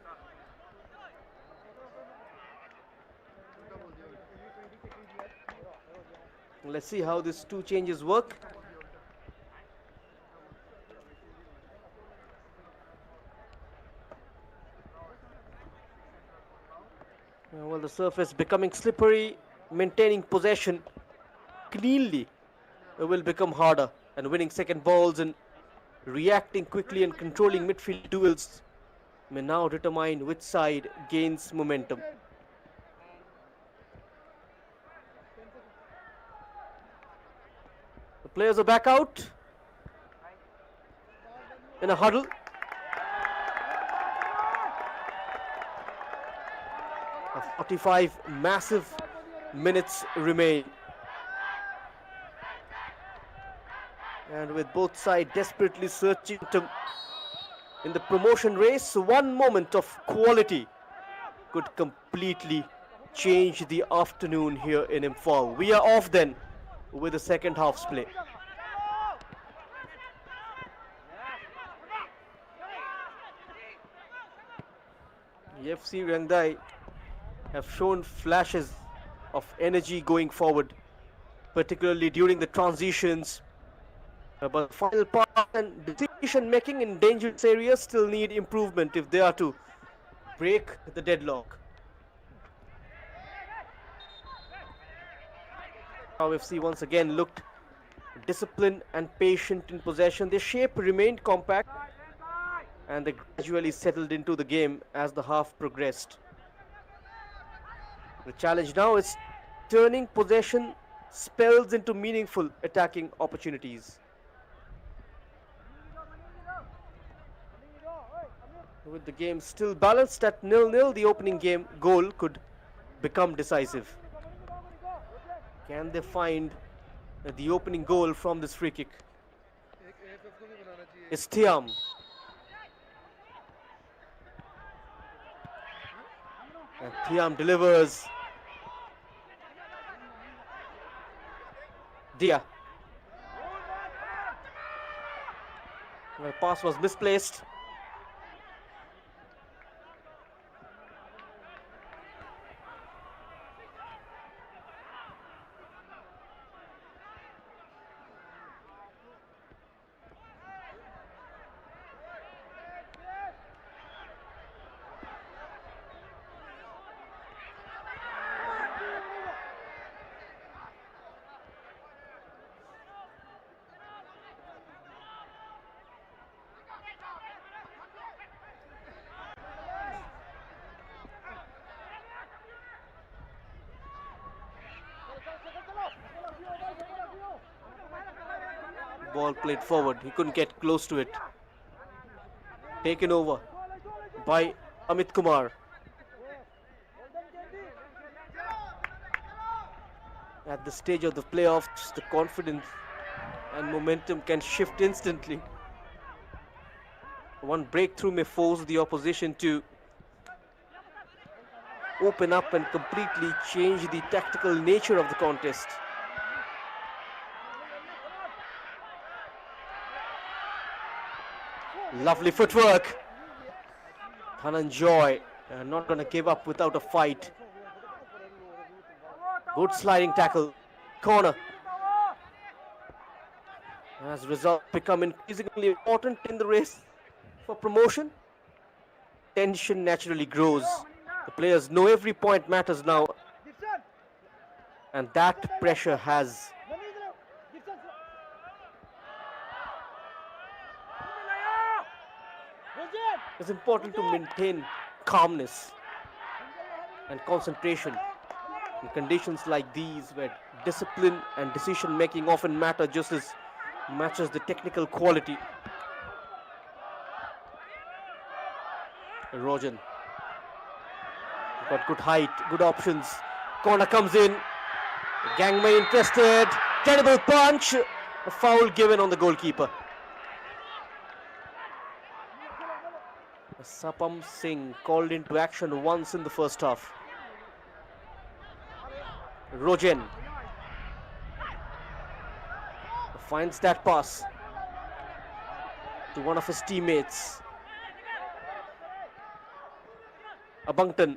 Let's see how these two changes work. Well, the surface becoming slippery, maintaining possession cleanly will become harder, and winning second balls and reacting quickly and controlling midfield duels may now determine which side gains momentum. The players are back out in a huddle. A 45 massive minutes remain. And with both sides desperately searching in the promotion race, one moment of quality could completely change the afternoon here in Imphal. We are off then with the second half's play. The FC Raengdai have shown flashes of energy going forward, particularly during the transitions. But final part and decision making in dangerous areas still need improvement if they are to break the deadlock. TRAU FC once again looked disciplined and patient in possession. Their shape remained compact and they gradually settled into the game as the half progressed. The challenge now is turning possession spells into meaningful attacking opportunities. With the game still balanced at 0-0, the opening game goal could become decisive. Can they find the opening goal from this free kick? It's Thiam. And Thiam delivers. Dia. The pass was misplaced. Ball played forward, he couldn't get close to it. Taken over by Amit Kumar. At the stage of the playoffs, the confidence and momentum can shift instantly. One breakthrough may force the opposition to open up and completely change the tactical nature of the contest. Lovely footwork. Dhananjoy not going to give up without a fight. Good sliding tackle. Corner. As a result, become increasingly important in the race for promotion. Tension naturally grows. The players know every point matters now, and that pressure has it's important to maintain calmness and concentration in conditions like these where discipline and decision making often matter just as much as the technical quality. Rojan got good height, good options. Corner comes in. Gangway interested. Terrible punch. A foul given on the goalkeeper. Sapam Singh called into action once in the first half. Rojan finds that pass to one of his teammates. Abangton.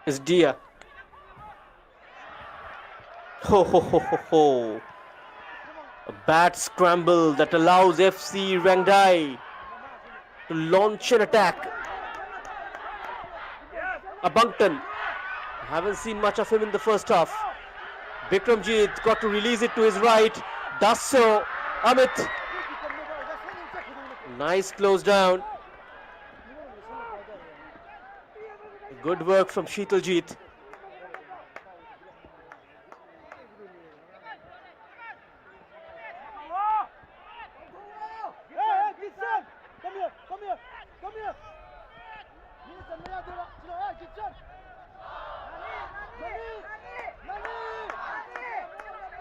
Is Dia. Ho ho ho ho ho. A bad scramble that allows FC Raengdai to launch an attack. Abangton. Haven't seen much of him in the first half. Bikramjit got to release it to his right. Does so. Amit. Nice close down. Good work from Sheetaljit.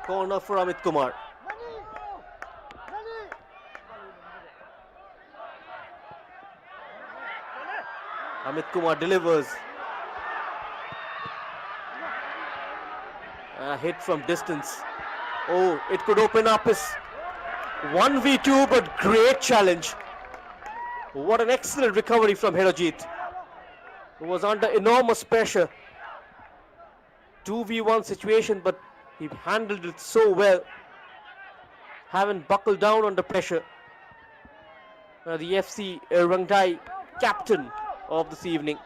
Corner for Amit Kumar. Amit Kumar delivers. A hit from distance. Oh, it could open up his 1v2, but great challenge. What an excellent recovery from Herojit, who was under enormous pressure. 2v1 situation, but he handled it so well. Haven't buckled down under pressure. The FC Raengdai captain of this evening.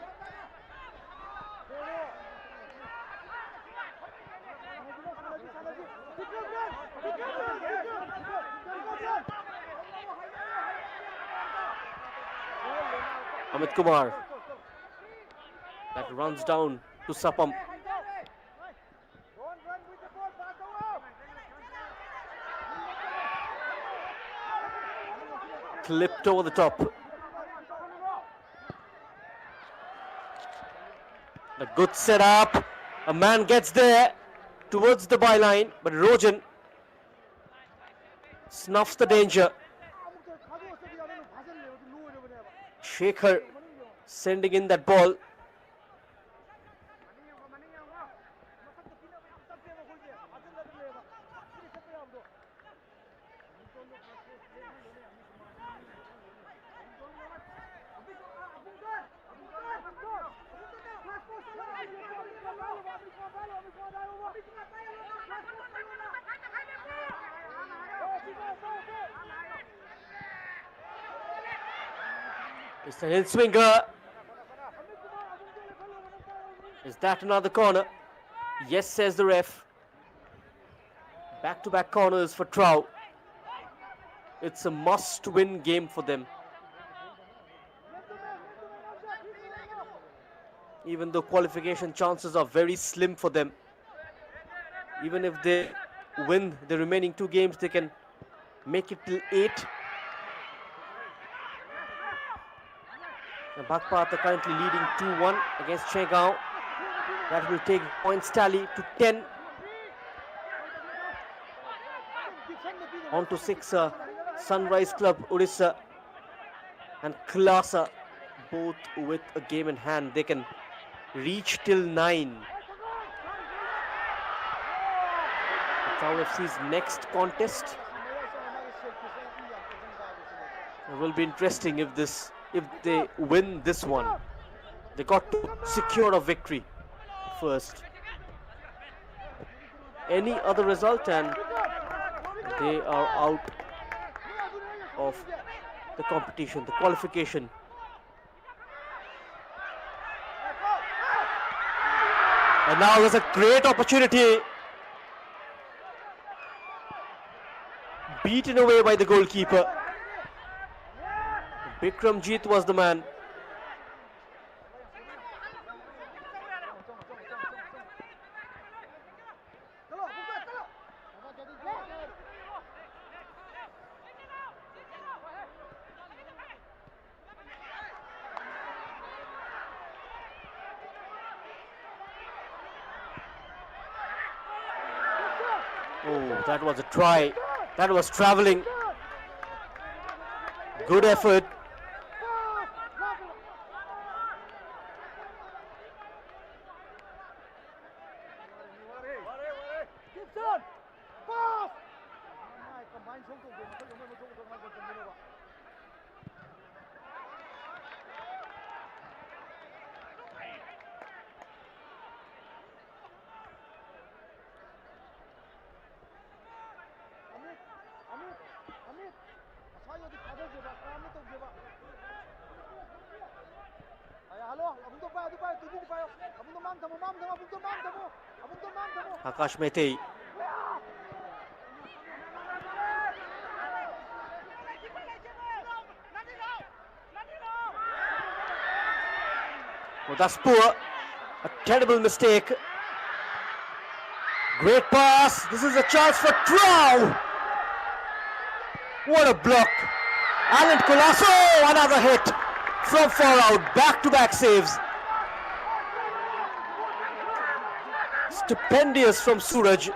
Amit Kumar. That runs down to Sapam. Clipped over the top. A good setup. A man gets there towards the byline, but Rojan snuffs the danger. Shekhar sending in that ball. It's an in-swinger. Is that another corner? Yes, says the ref. Back-to-back corners for TRAU. It's a must-win game for them. Even though qualification chances are very slim for them. Even if they win the remaining 2 games, they can make it till 8. And Bagpat are currently leading 2-1 against Chengao. That will take points tally to 10. On to 6, Sunrise Club, Odisha and Klasa, both with a game in hand. They can reach till 9. TRAU FC's next contest. It will be interesting if they win this one. They got to secure a victory first. Any other result and they are out of the competition, the qualification. And now there's a great opportunity. Beaten away by the goalkeeper. Bikramjit was the man. Oh, that was a try. That was traveling. Good effort. Akash Mehte. Oh, that's poor. A terrible mistake. Great pass. This is a chance for TRAU. What a block. Alan Colasso, another hit from far out. Back-to-back saves. Stupendous from Suraj.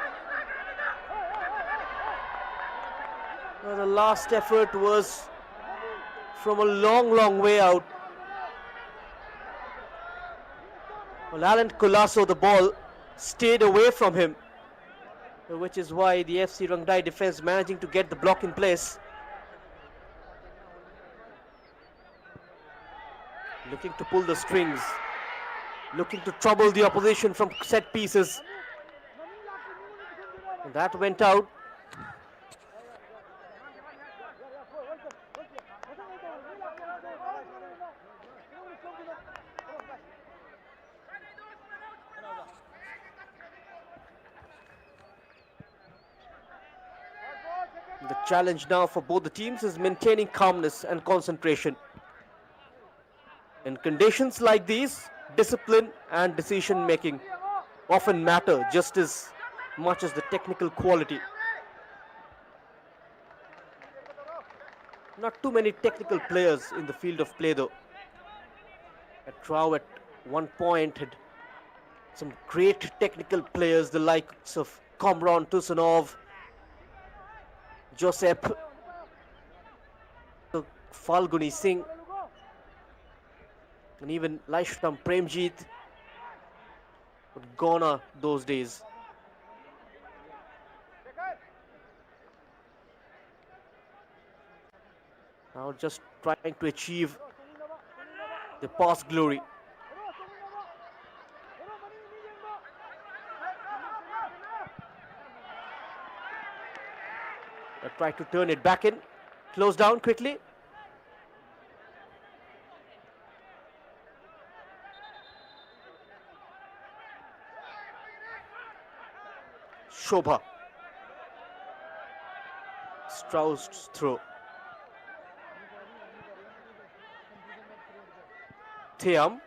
Well, the last effort was from a long way out. Well, Alan Colasso, the ball stayed away from him, which is why the FC Raengdai defense managing to get the block in place. Looking to pull the strings, looking to trouble the opposition from set pieces. And that went out. The challenge now for both the teams is maintaining calmness and concentration. In conditions like these, discipline and decision making often matter just as much as the technical quality. Not too many technical players in the field of play though. TRAU at one point had some great technical players, the likes of Komron Tusanov, Joseph, Falguni Singh, and even Laishram Premjit. But gone are those days. Now just trying to achieve the past glory. Try to turn it back in, close down quickly. Shobha. Strauss throw. Thiam.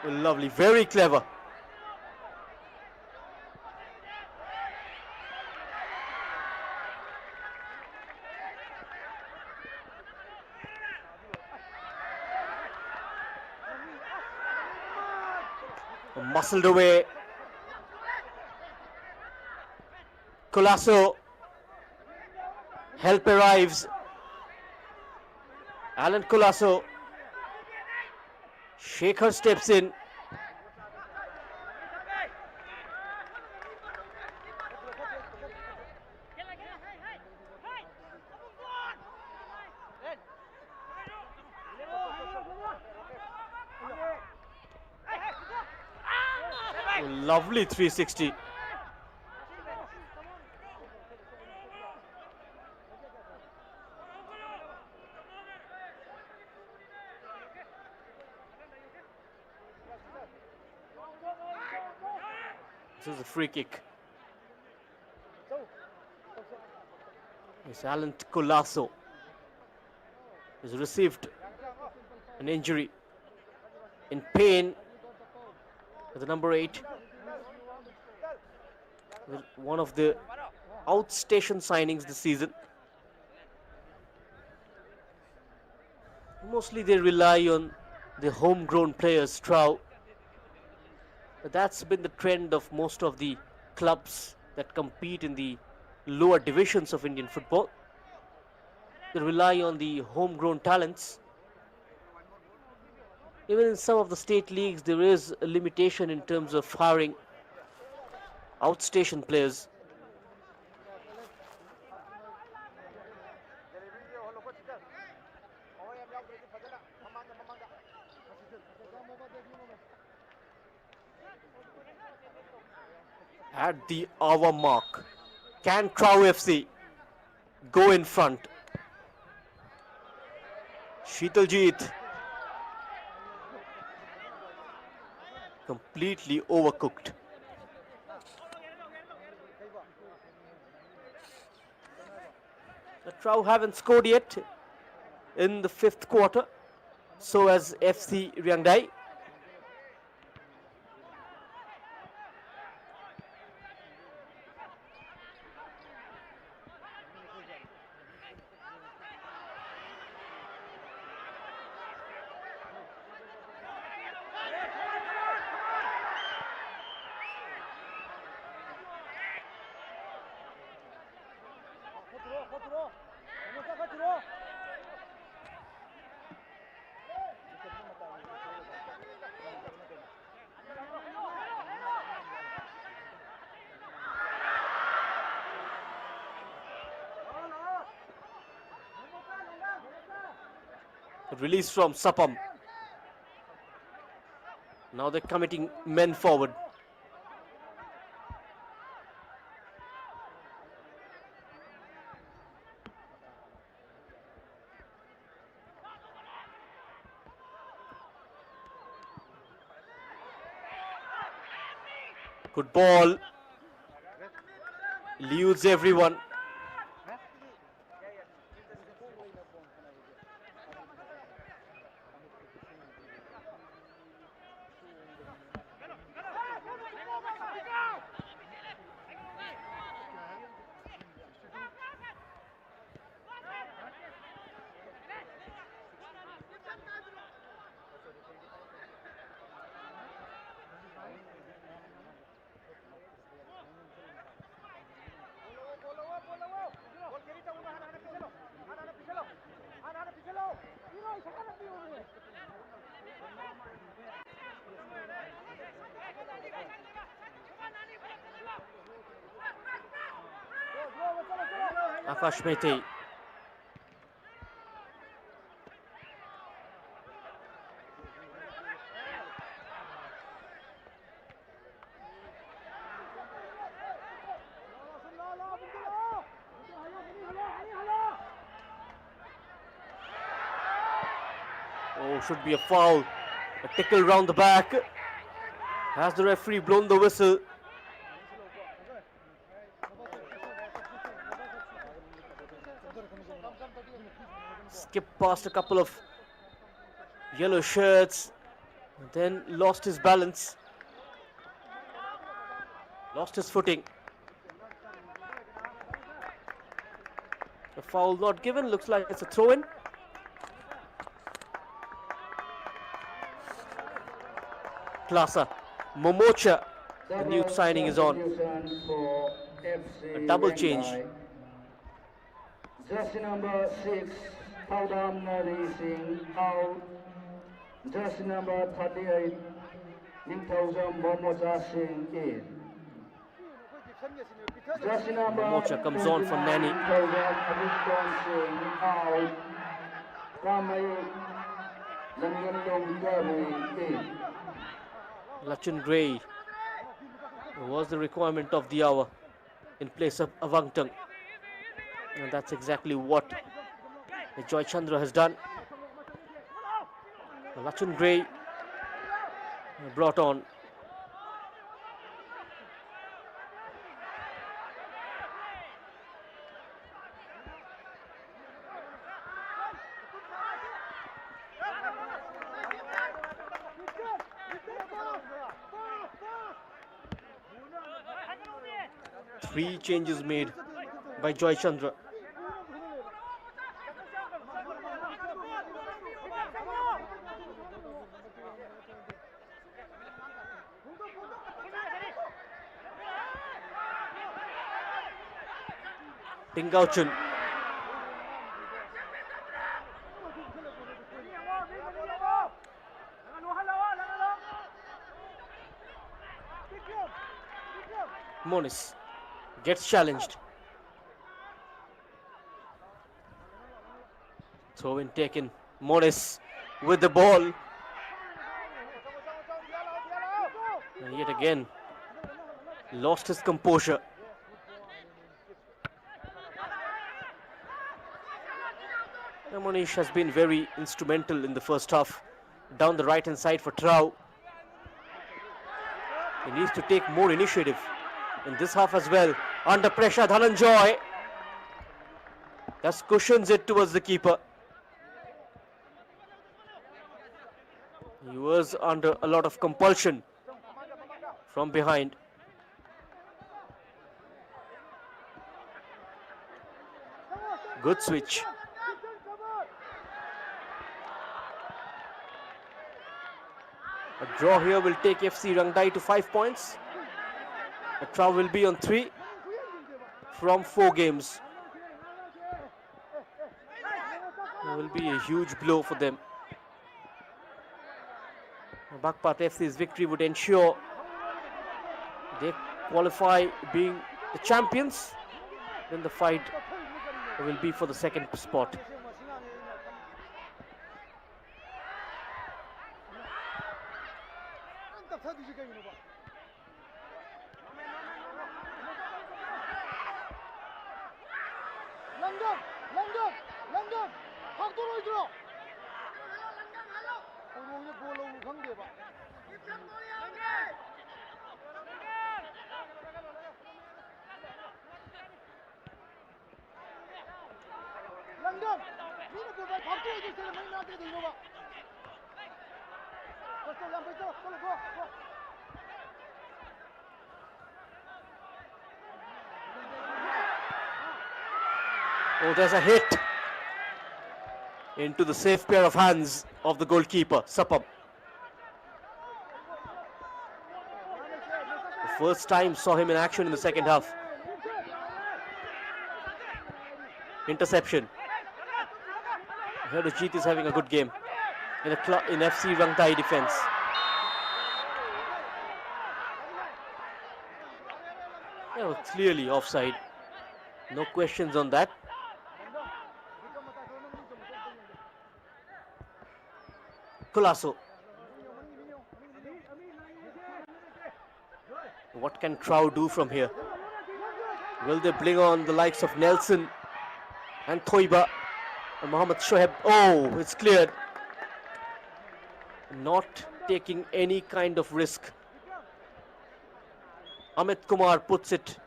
Lovely, very clever. Muscled away. Colasso. Help arrives. Alan Colasso. Shekhar steps in. Lovely 360. This is a free kick. Yes, Alan Colasso has received an injury, in pain with the number 8. One of the outstation signings this season. Mostly they rely on the homegrown players, TRAU. But that's been the trend of most of the clubs that compete in the lower divisions of Indian football. They rely on the homegrown talents. Even in some of the state leagues, there is a limitation in terms of hiring outstation players. At the hour mark, can TRAU FC go in front? Sheetaljit completely overcooked. The TRAU haven't scored yet in the 5th quarter, so has FC Raengdai. Release from Sapam. Now they're committing men forward. Good ball. Eludes everyone. Akash Mehte. should be a foul. A tickle round the back. Has the referee blown the whistle? Skipped past a couple of yellow shirts, then lost his balance, lost his footing. The foul not given, looks like it's a throw-in. Klasa, Momocha, the new signing is on. A double change. Jersey number 6, Paudam Nari Singh out. Jersey number 38, Ningtauzam Momocha Singh in. Jersey number Momocha comes on for Nani. Ningtauzam Abhishek Singh out. Kamai Langanlong Gami in. Lachin Gray was the requirement of the hour in place of Avangtung. And that's exactly what Joy Chandra has done. Lachin Gray brought on. Three changes made by Joy Chandra. Tingauchun. Monis gets challenged. Throw in taken. Monis with the ball. And yet again lost his composure. Monish has been very instrumental in the first half. Down the right hand side for TRAU. He needs to take more initiative in this half as well. Under pressure, Dhananjoy. Just cushions it towards the keeper. He was under a lot of compulsion from behind. Good switch. A draw here will take FC Raengdai to 5 points. The TRAU will be on 3 from 4 games. It will be a huge blow for them. Bakpat FC's victory would ensure they qualify being the champions. Then the fight will be for the second spot. Oh, there's a hit into the safe pair of hands of the goalkeeper, Sapam. The first time saw him in action in the second half. Interception. Herdojit is having a good game in FC Raengdai defense. Yeah, clearly offside. No questions on that. Colasso. What can TRAU do from here? Will they bring on the likes of Nelson and Thoiba and Mohammad Shoaib? Oh, it's cleared. not taking any kind of risk. Amit Kumar puts it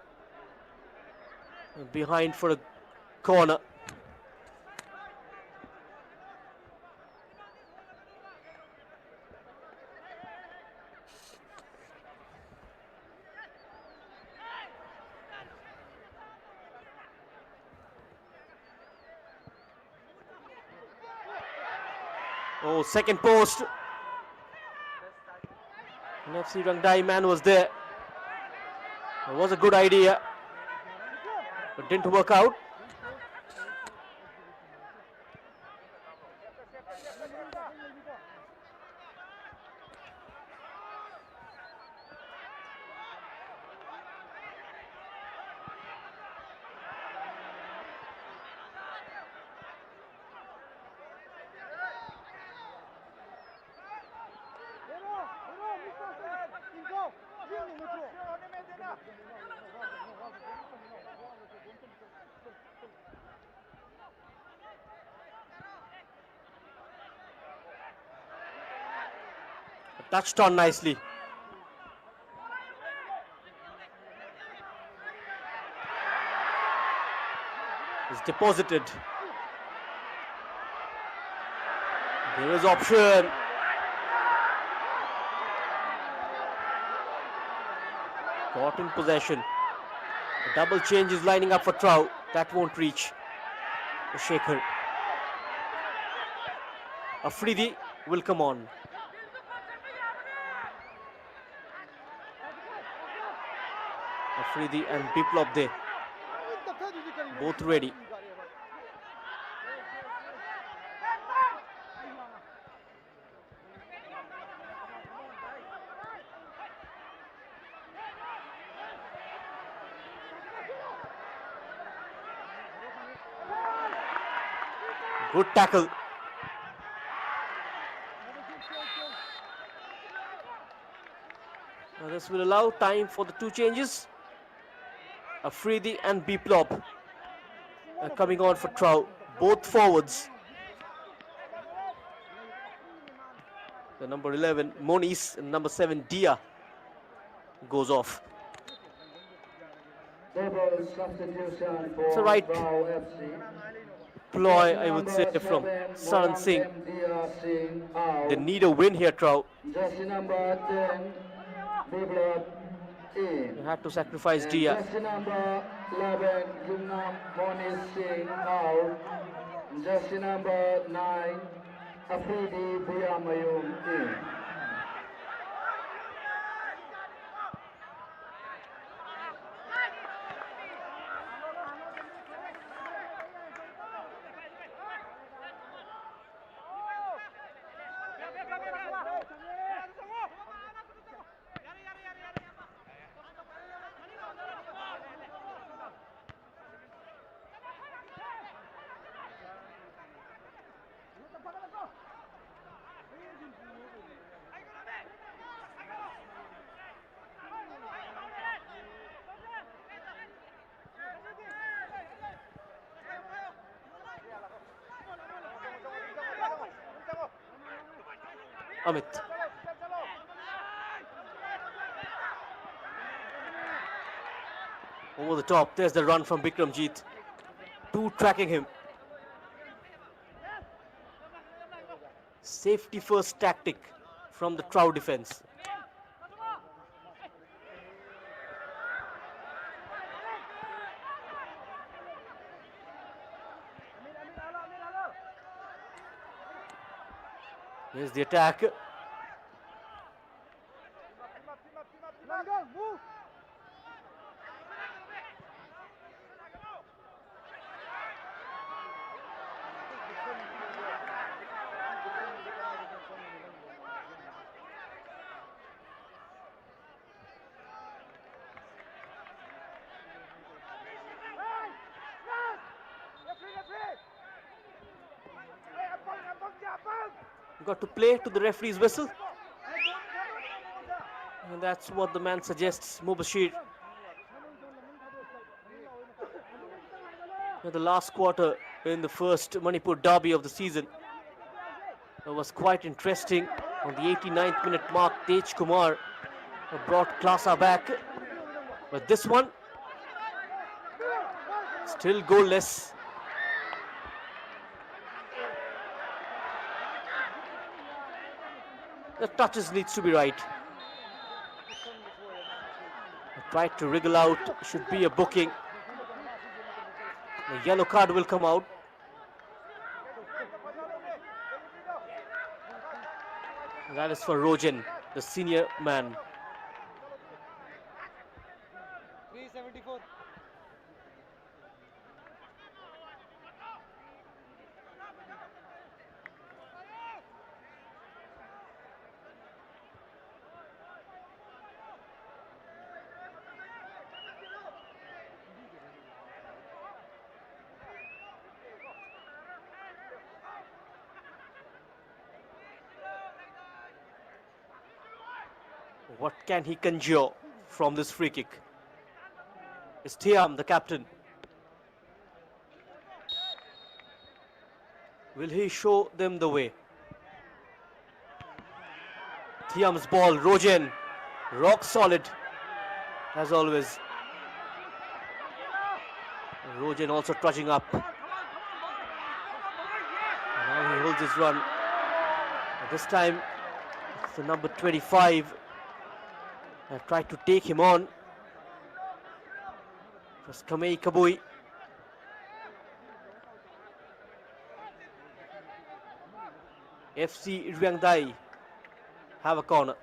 behind for a corner. Oh, second post. An FC Raengdai man was there. It was a good idea, but didn't work out. Touched on nicely. It's deposited. There is option. Got in possession. A double change is lining up for TRAU. That won't reach. A shaker. Afridi will come on. Afridi and Biplop there. Both ready. Good tackle. Now this will allow time for the two changes. Afridi and Biplop are coming on for TRAU. Both forwards. The number 11, Moniz, and number 7, Dia, goes off. Double substitution for It's a right TRAU FC. ploy, I would say, from Saran Singh. They need a win here, TRAU. Jersey number 10, Biplop in. They had to sacrifice Dia. Jersey number 11, Gumnam Moniz Singh out. Jersey number 9, Afridi Biamayum in. Amit. Over the top, there's the run from Bikramjeet. Two tracking him. Safety first tactic from the TRAU defense. Here's the attack. Got to play to the referee's whistle. And that's what the man suggests, Mubashir. The last quarter in the first Manipur derby of the season was quite interesting. On the 89th minute mark, Tej Kumar brought Klasa back. But this one, still goalless. The touches needs to be right. Tried to wriggle out, should be a booking. The yellow card will come out. That is for Rojan, the senior man. 374. What can he conjure from this free kick? It's Thiam, the captain. Will he show them the way? Thiam's ball, Rojan, rock solid, as always. Rojan also trudging up. Now he holds his run. And this time, it's the number 25. I've tried to take him on. It was Kamei Kabui. FC Raengdai have a corner.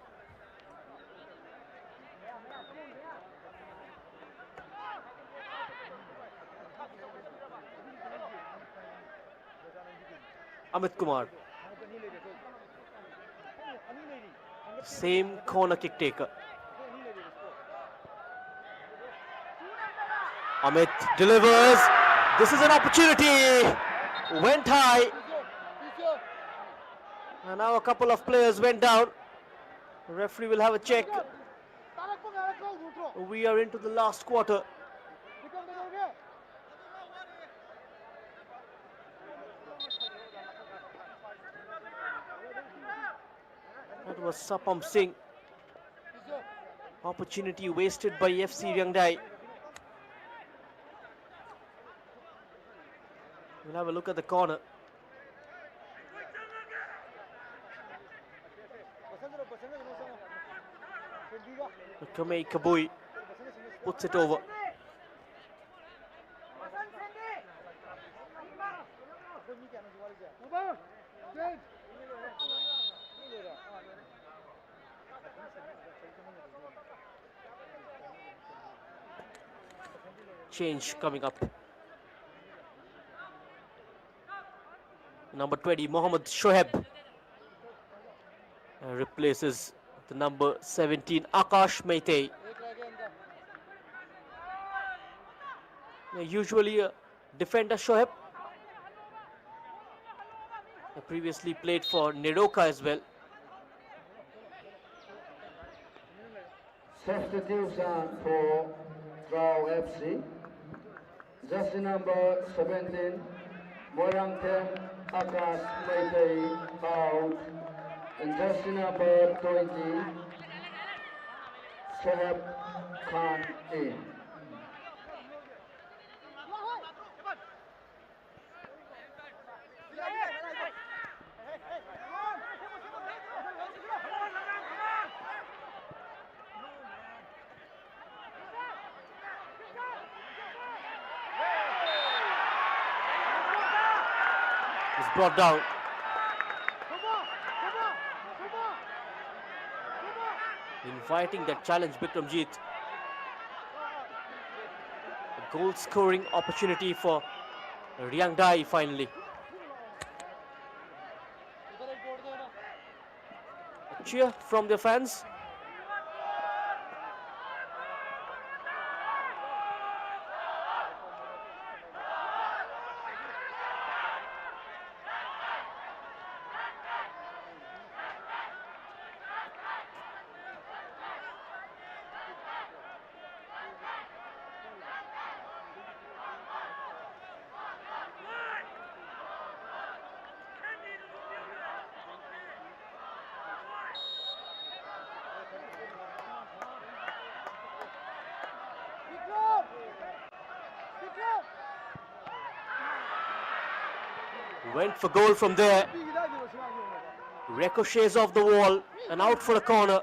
Amit Kumar. Same corner kick taker. Amit delivers. This is an opportunity. Went high. And now a couple of players went down. The referee will have a check. We are into the last quarter. That was Sapam Singh. Opportunity wasted by FC Raengdai. We'll have a look at the corner. Kamei Kabui puts it over. Change coming up. Number 20, Mohammad Shoaib replaces the number 17, Akash Meitei. Usually a defender, Shoaib. Previously played for Neroka as well. Substitution for TRAU FC. Jersey number 17, Moyangten Akash Meitei out. And jersey number 20, Shoaib Khan in. It's brought down. Inviting that challenge, Bikramjit. A goal scoring opportunity for Raengdai finally. A cheer from their fans. Went for goal from there. Ricochets off the wall and out for a corner.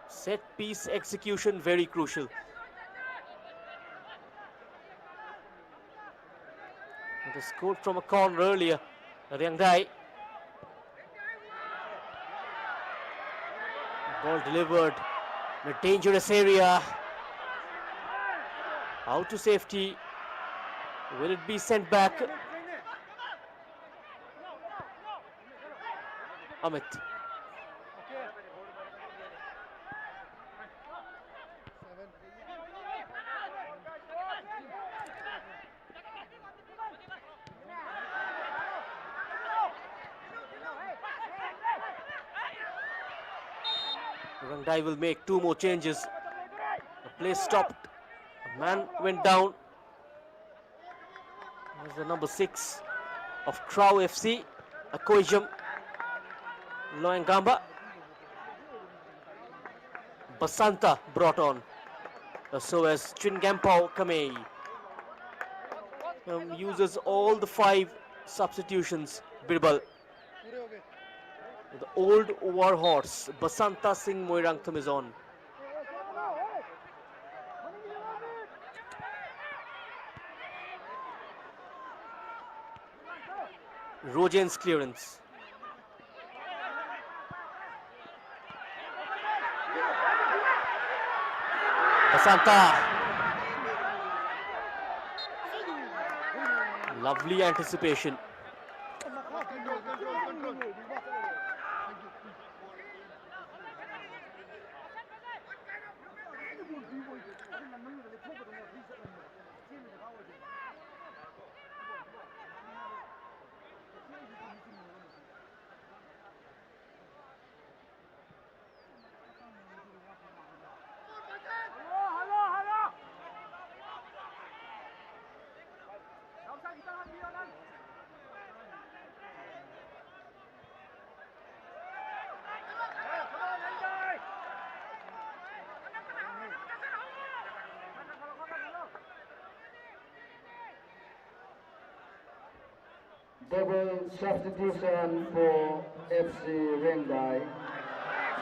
Set piece execution very crucial. They scored from a corner earlier. Raengdai. Ball delivered in a dangerous area. Out to safety. Will it be sent back? Amit. Raengdai will make two more changes. The play stopped. A man went down. There's the number 6 of TRAU FC, Akoijam Loengamba. Basanta brought on. So as Chingampao Kamei uses all the 5 substitutions. Birbal. The old war horse, Basanta Singh Moirangtham is on. Rojan's clearance. Basanta. Lovely anticipation. Double substitution for FC Raengdai.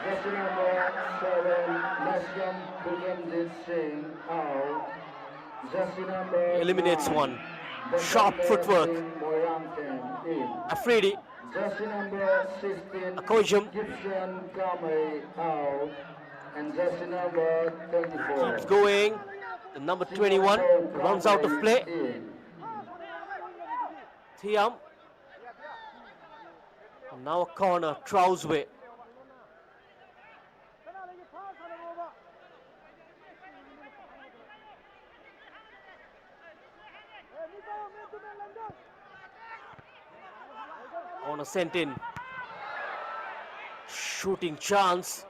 Jersey number 7, Lashyam Bugamjit Singh out. Jersey number Eliminates 9, one. Sharp footwork. Moirangtham in. Afridi. Jersey number 16, Akoijam. Gibson Kamei out. And jersey number 24. Keeps going. The number 21 runs out of play. In. Thiam. And now a corner, TRAU's way. Corner sent in. Shooting chance.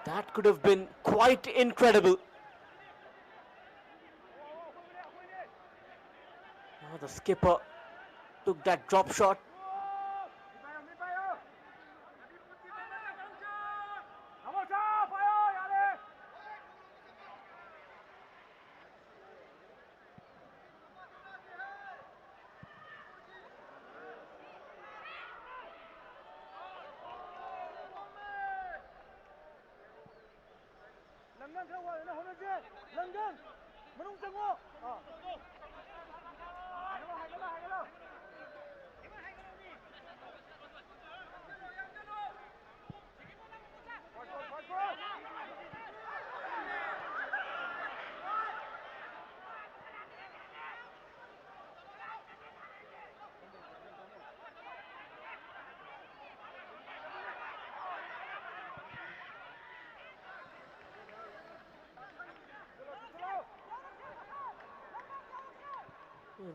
That could have been quite incredible. Now the skipper took that drop shot.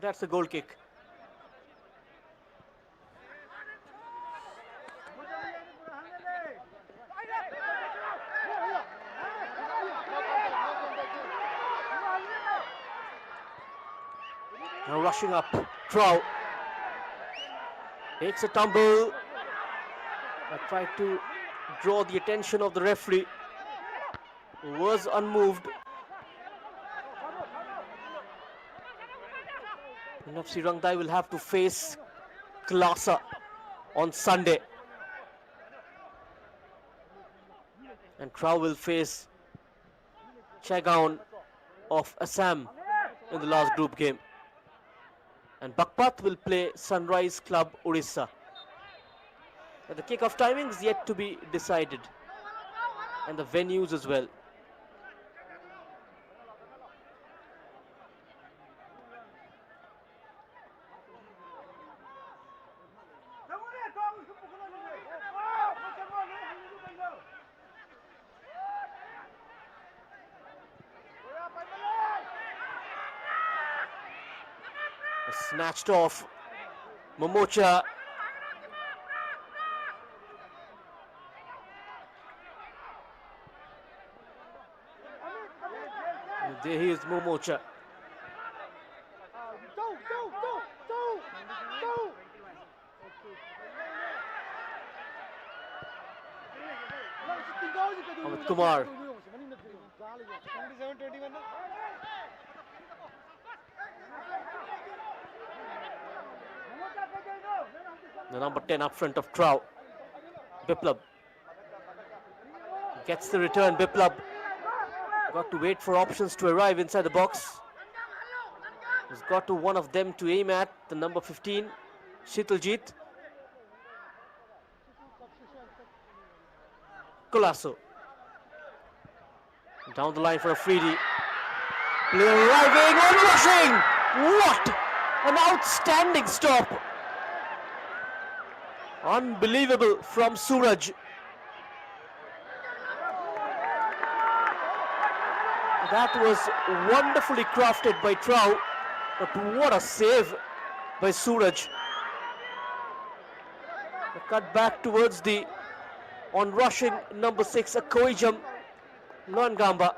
That's a goal kick. Now rushing up, TRAU takes a tumble. I tried to draw the attention of the referee, who was unmoved. And FC Raengdai will have to face Klasa on Sunday. And TRAU will face Chagaon of Assam in the last group game. And Bakpat will play Sunrise Club Orissa. And the kick-off timing is yet to be decided, and the venues as well. Snatched off Momocha. And there he is, Momocha. Amit Kumar. 27-21. The number 10 up front of TRAU, Biplab. Gets the return, Biplab. Got to wait for options to arrive inside the box. He's got to one of them to aim at, the number 15, Shitaljit. Colasso. Down the line for a freebie. Player arriving and rushing! What an outstanding stop! Unbelievable from Suraj. That was wonderfully crafted by TRAU, but what a save by Suraj. A cut back towards the on rushing number 6, Akoijam Luangamba.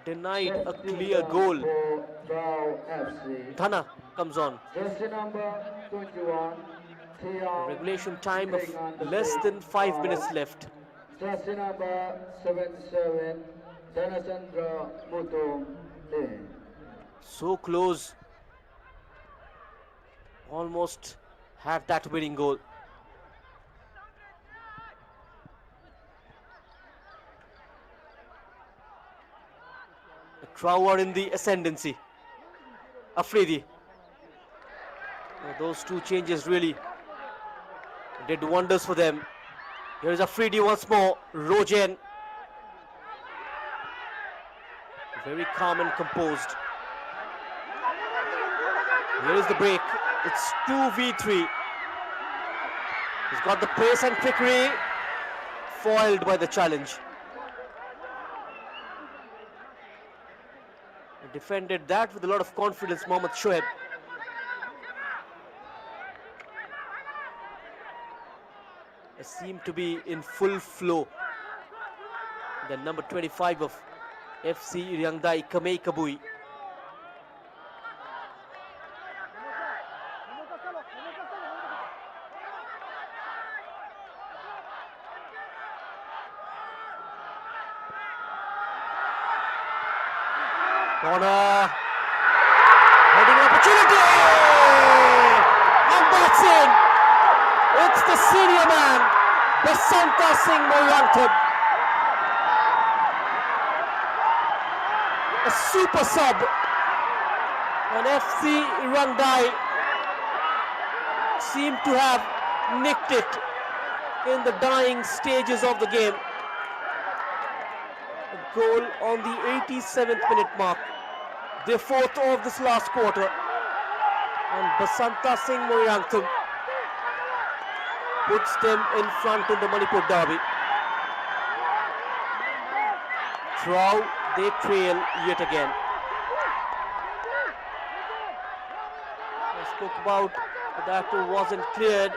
Denied a clear goal. Dhana comes on. Jersey number 21, Regulation time of less than 5 minutes left. Jersey number 77, Dhanasandra Mutum. So close. Almost had that winning goal. The TRAU are in the ascendancy. Afridi. Those two changes really did wonders for them. Here is Afridi once more. Rojen. Very calm and composed. Here is the break. It's 2v3. He's got the pace and trickery. Foiled by the challenge. He defended that with a lot of confidence, Mohammad Shoaib. They seem to be in full flow. The number 25 of FC Raengdai, Kamei Kabui. Corner. Heading opportunity. And that's in. It's the senior man, Basanta Singh Moyantam. A super sub. And FC Raengdai seemed to have nicked it in the dying stages of the game. A goal on the 87th minute mark, the fourth of this last quarter. And Basanta Singh Moyantam puts them in front in the Manipur derby. TRAU, they trail yet again. I spoke about that wasn't cleared.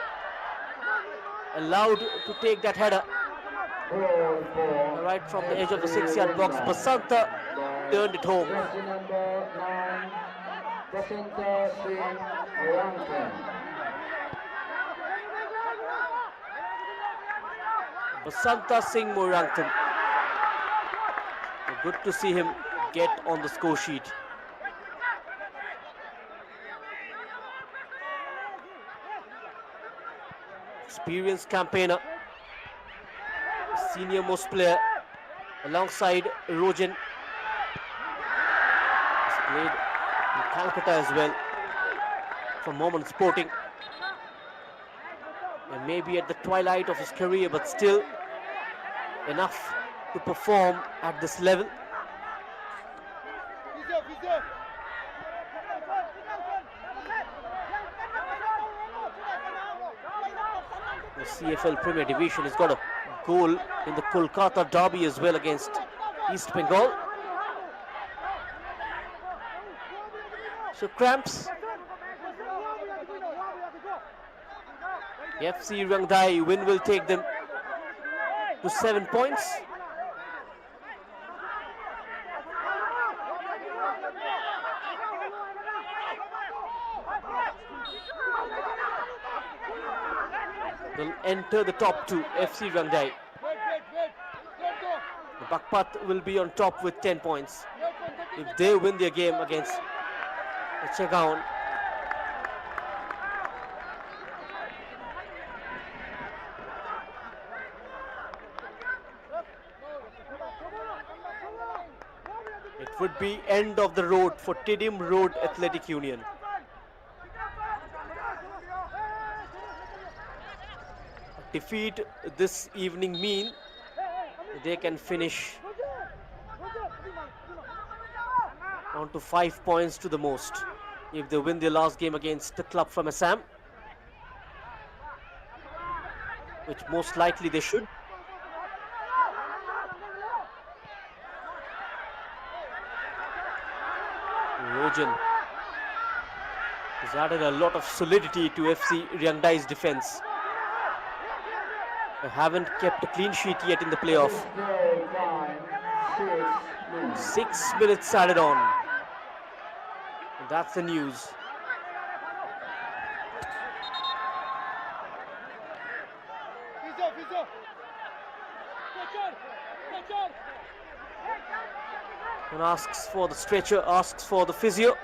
Allowed to take that header. Right from the edge of the 6-yard box, Basanta turned it home. Jersey number 9, Basanta Singh Moyantam. Basanta Singh Moyantam. Good to see him get on the score sheet. Experienced campaigner, senior most player alongside Rojan. He's played in Calcutta as well for Mormon Sporting. And maybe at the twilight of his career, but still enough to perform at this level. The CFL Premier Division has got a goal in the Kolkata derby as well against East Bengal. So cramps. FC Raengdai win will take them to 7 points. They'll enter the top two, FC Raengdai. The Bakpat will be on top with 10 points. If they win their game against Chagaon, it would be end of the road for Tidim Road Athletic Union. Defeat this evening mean they can finish down to 5 points to the most if they win their last game against the club from Assam, which most likely they should. Rojan has added a lot of solidity to FC Raengdai's defense. They haven't kept a clean sheet yet in the playoff. 6 minutes added on. And that's the news. And asks for the stretcher, asks for the physio.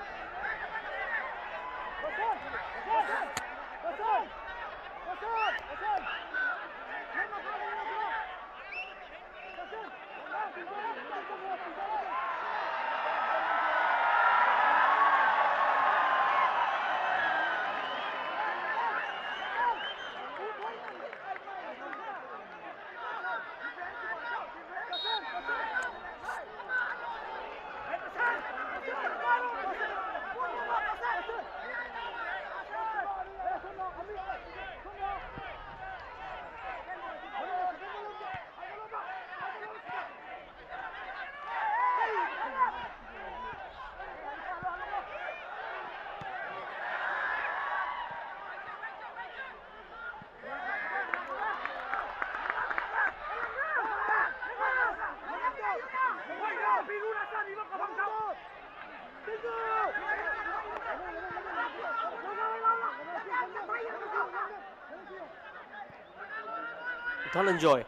Dhananjoy.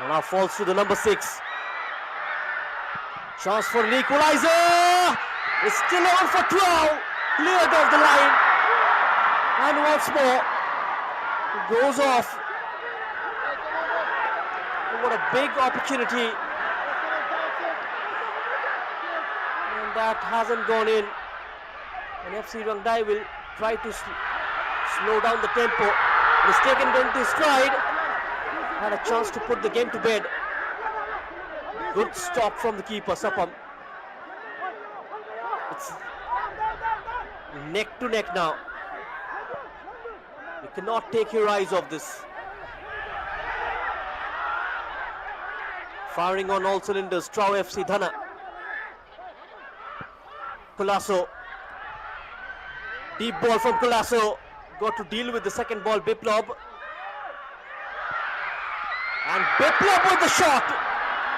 Now falls to the number 6. Chance for an equalizer. It's still on for TRAU. Cleared off the line. And once more, it goes off. What a big opportunity. And that hasn't gone in. And FC Raengdai will try to slow down the tempo. Mistaken going to stride. Had a chance to put the game to bed. Good stop from the keeper, Sapam. It's neck to neck now. You cannot take your eyes off this. Firing on all cylinders, TRAU FC Dhana. Colasso. Deep ball from Colasso. Got to deal with the second ball, Biplop. And Biplop with the shot.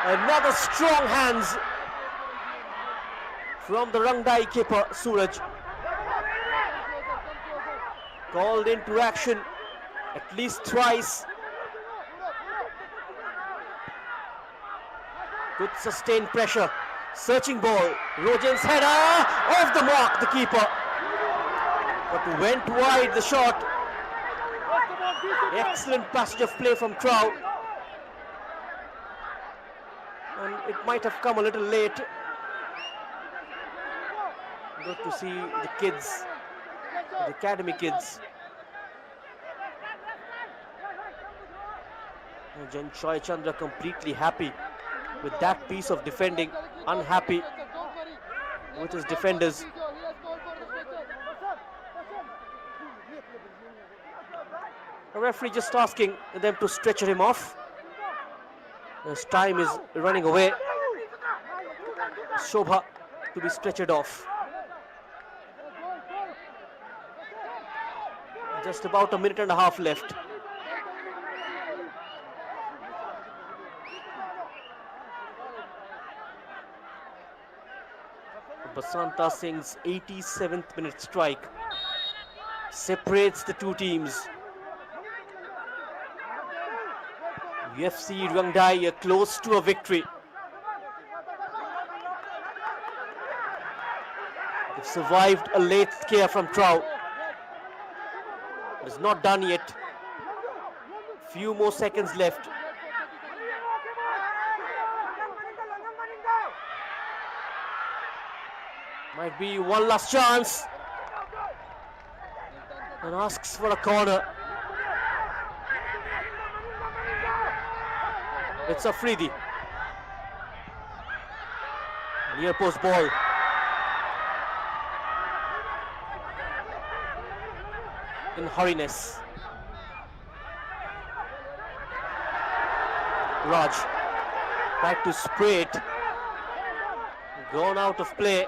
Another strong hands from the Raengdai keeper, Suraj. Called into action at least thrice. Good sustained pressure. Searching ball. Rojan's header. Off the mark, the keeper. But went wide the shot. Excellent passage of play from TRAU. And it might have come a little late. Good to see the kids, the academy kids. Jan Choi Chandra completely happy with that piece of defending, unhappy with his defenders. The referee just asking them to stretcher him off. As time is running away. Shobha to be stretchered off. Just about a minute and a half left. Basanta Singh's 87th minute strike separates the two teams. UFC Raengdai are close to a victory. They've survived a late scare from TRAU. It is not done yet. Few more seconds left. Might be one last chance. And asks for a corner. It's Afridi. Near post ball. In hurriness. Raj back to spray it. Gone out of play.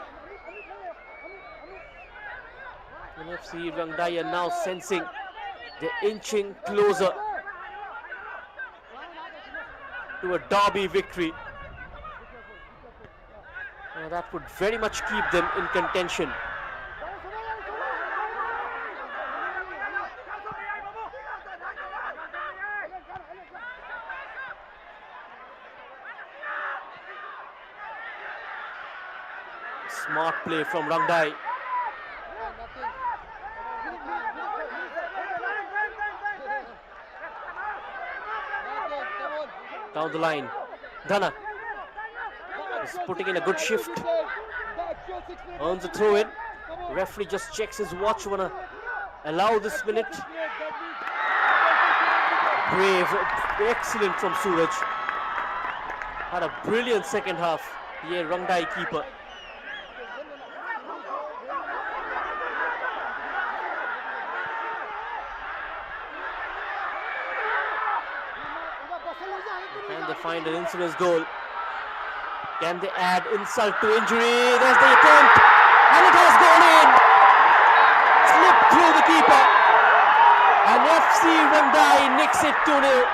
And FC Raengdai are now sensing they're inching closer to a derby victory. That would very much keep them in contention. Smart play from Raengdai. Down the line, Dhana is putting in a good shift. Earns a throw in. Referee just checks his watch. Wanna allow this minute. Brave, excellent from Suraj. Had a brilliant second half. Yeah, Raengdai keeper. Can they find an insurance goal? Can they add insult to injury? There's the attempt, and it has gone in. Slipped through the keeper, and FC Raengdai nicks it 2-0.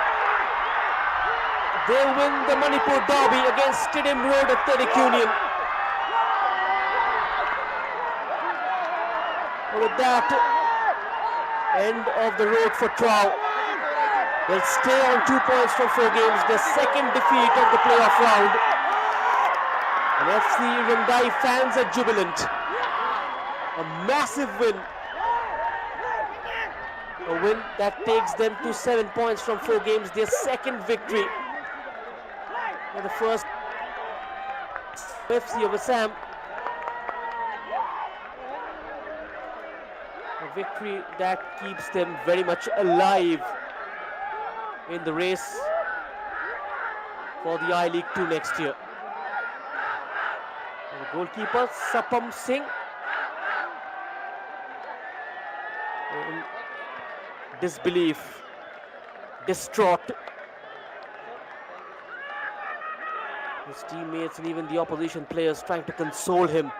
They win the Manipur derby against Stadium Road Athletic Union. With that, end of the road for TRAU. They'll stay on 2 points from 4 games, their second defeat of the playoff round. And FC Raengdai fans are jubilant. A massive win. A win that takes them to 7 points from 4 games, their second victory. And the first FC of Assam. A victory that keeps them very much alive in the race for the I-League 2 next year. And the goalkeeper, Sapam Singh, in disbelief, distraught. His teammates and even the opposition players trying to console him.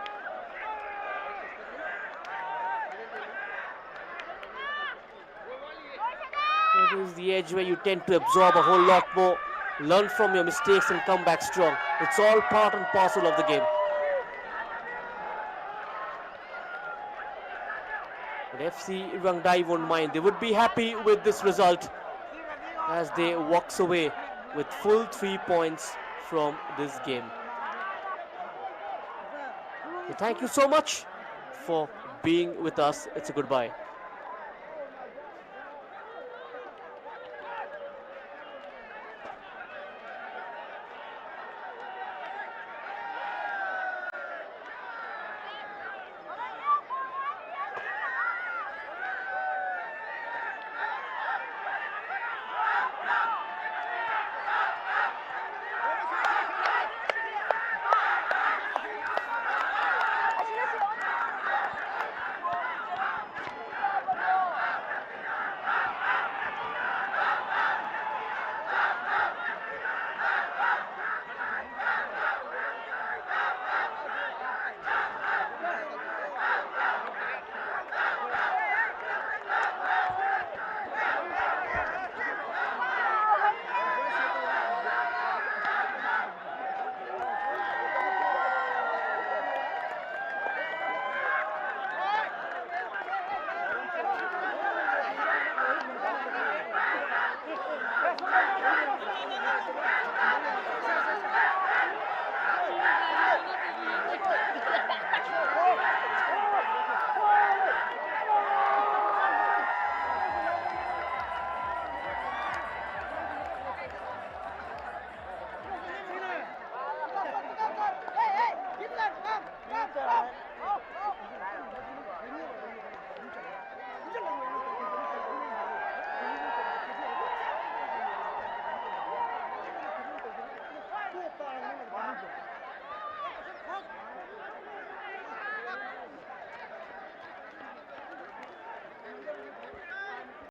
It is the edge where you tend to absorb a whole lot more learn from your mistakes and come back strong. It's all part and parcel of the game. But FC Raengdai won't mind. They would be happy with this result as they walks away with full 3 points from this game. So thank you so much for being with us. It's a goodbye.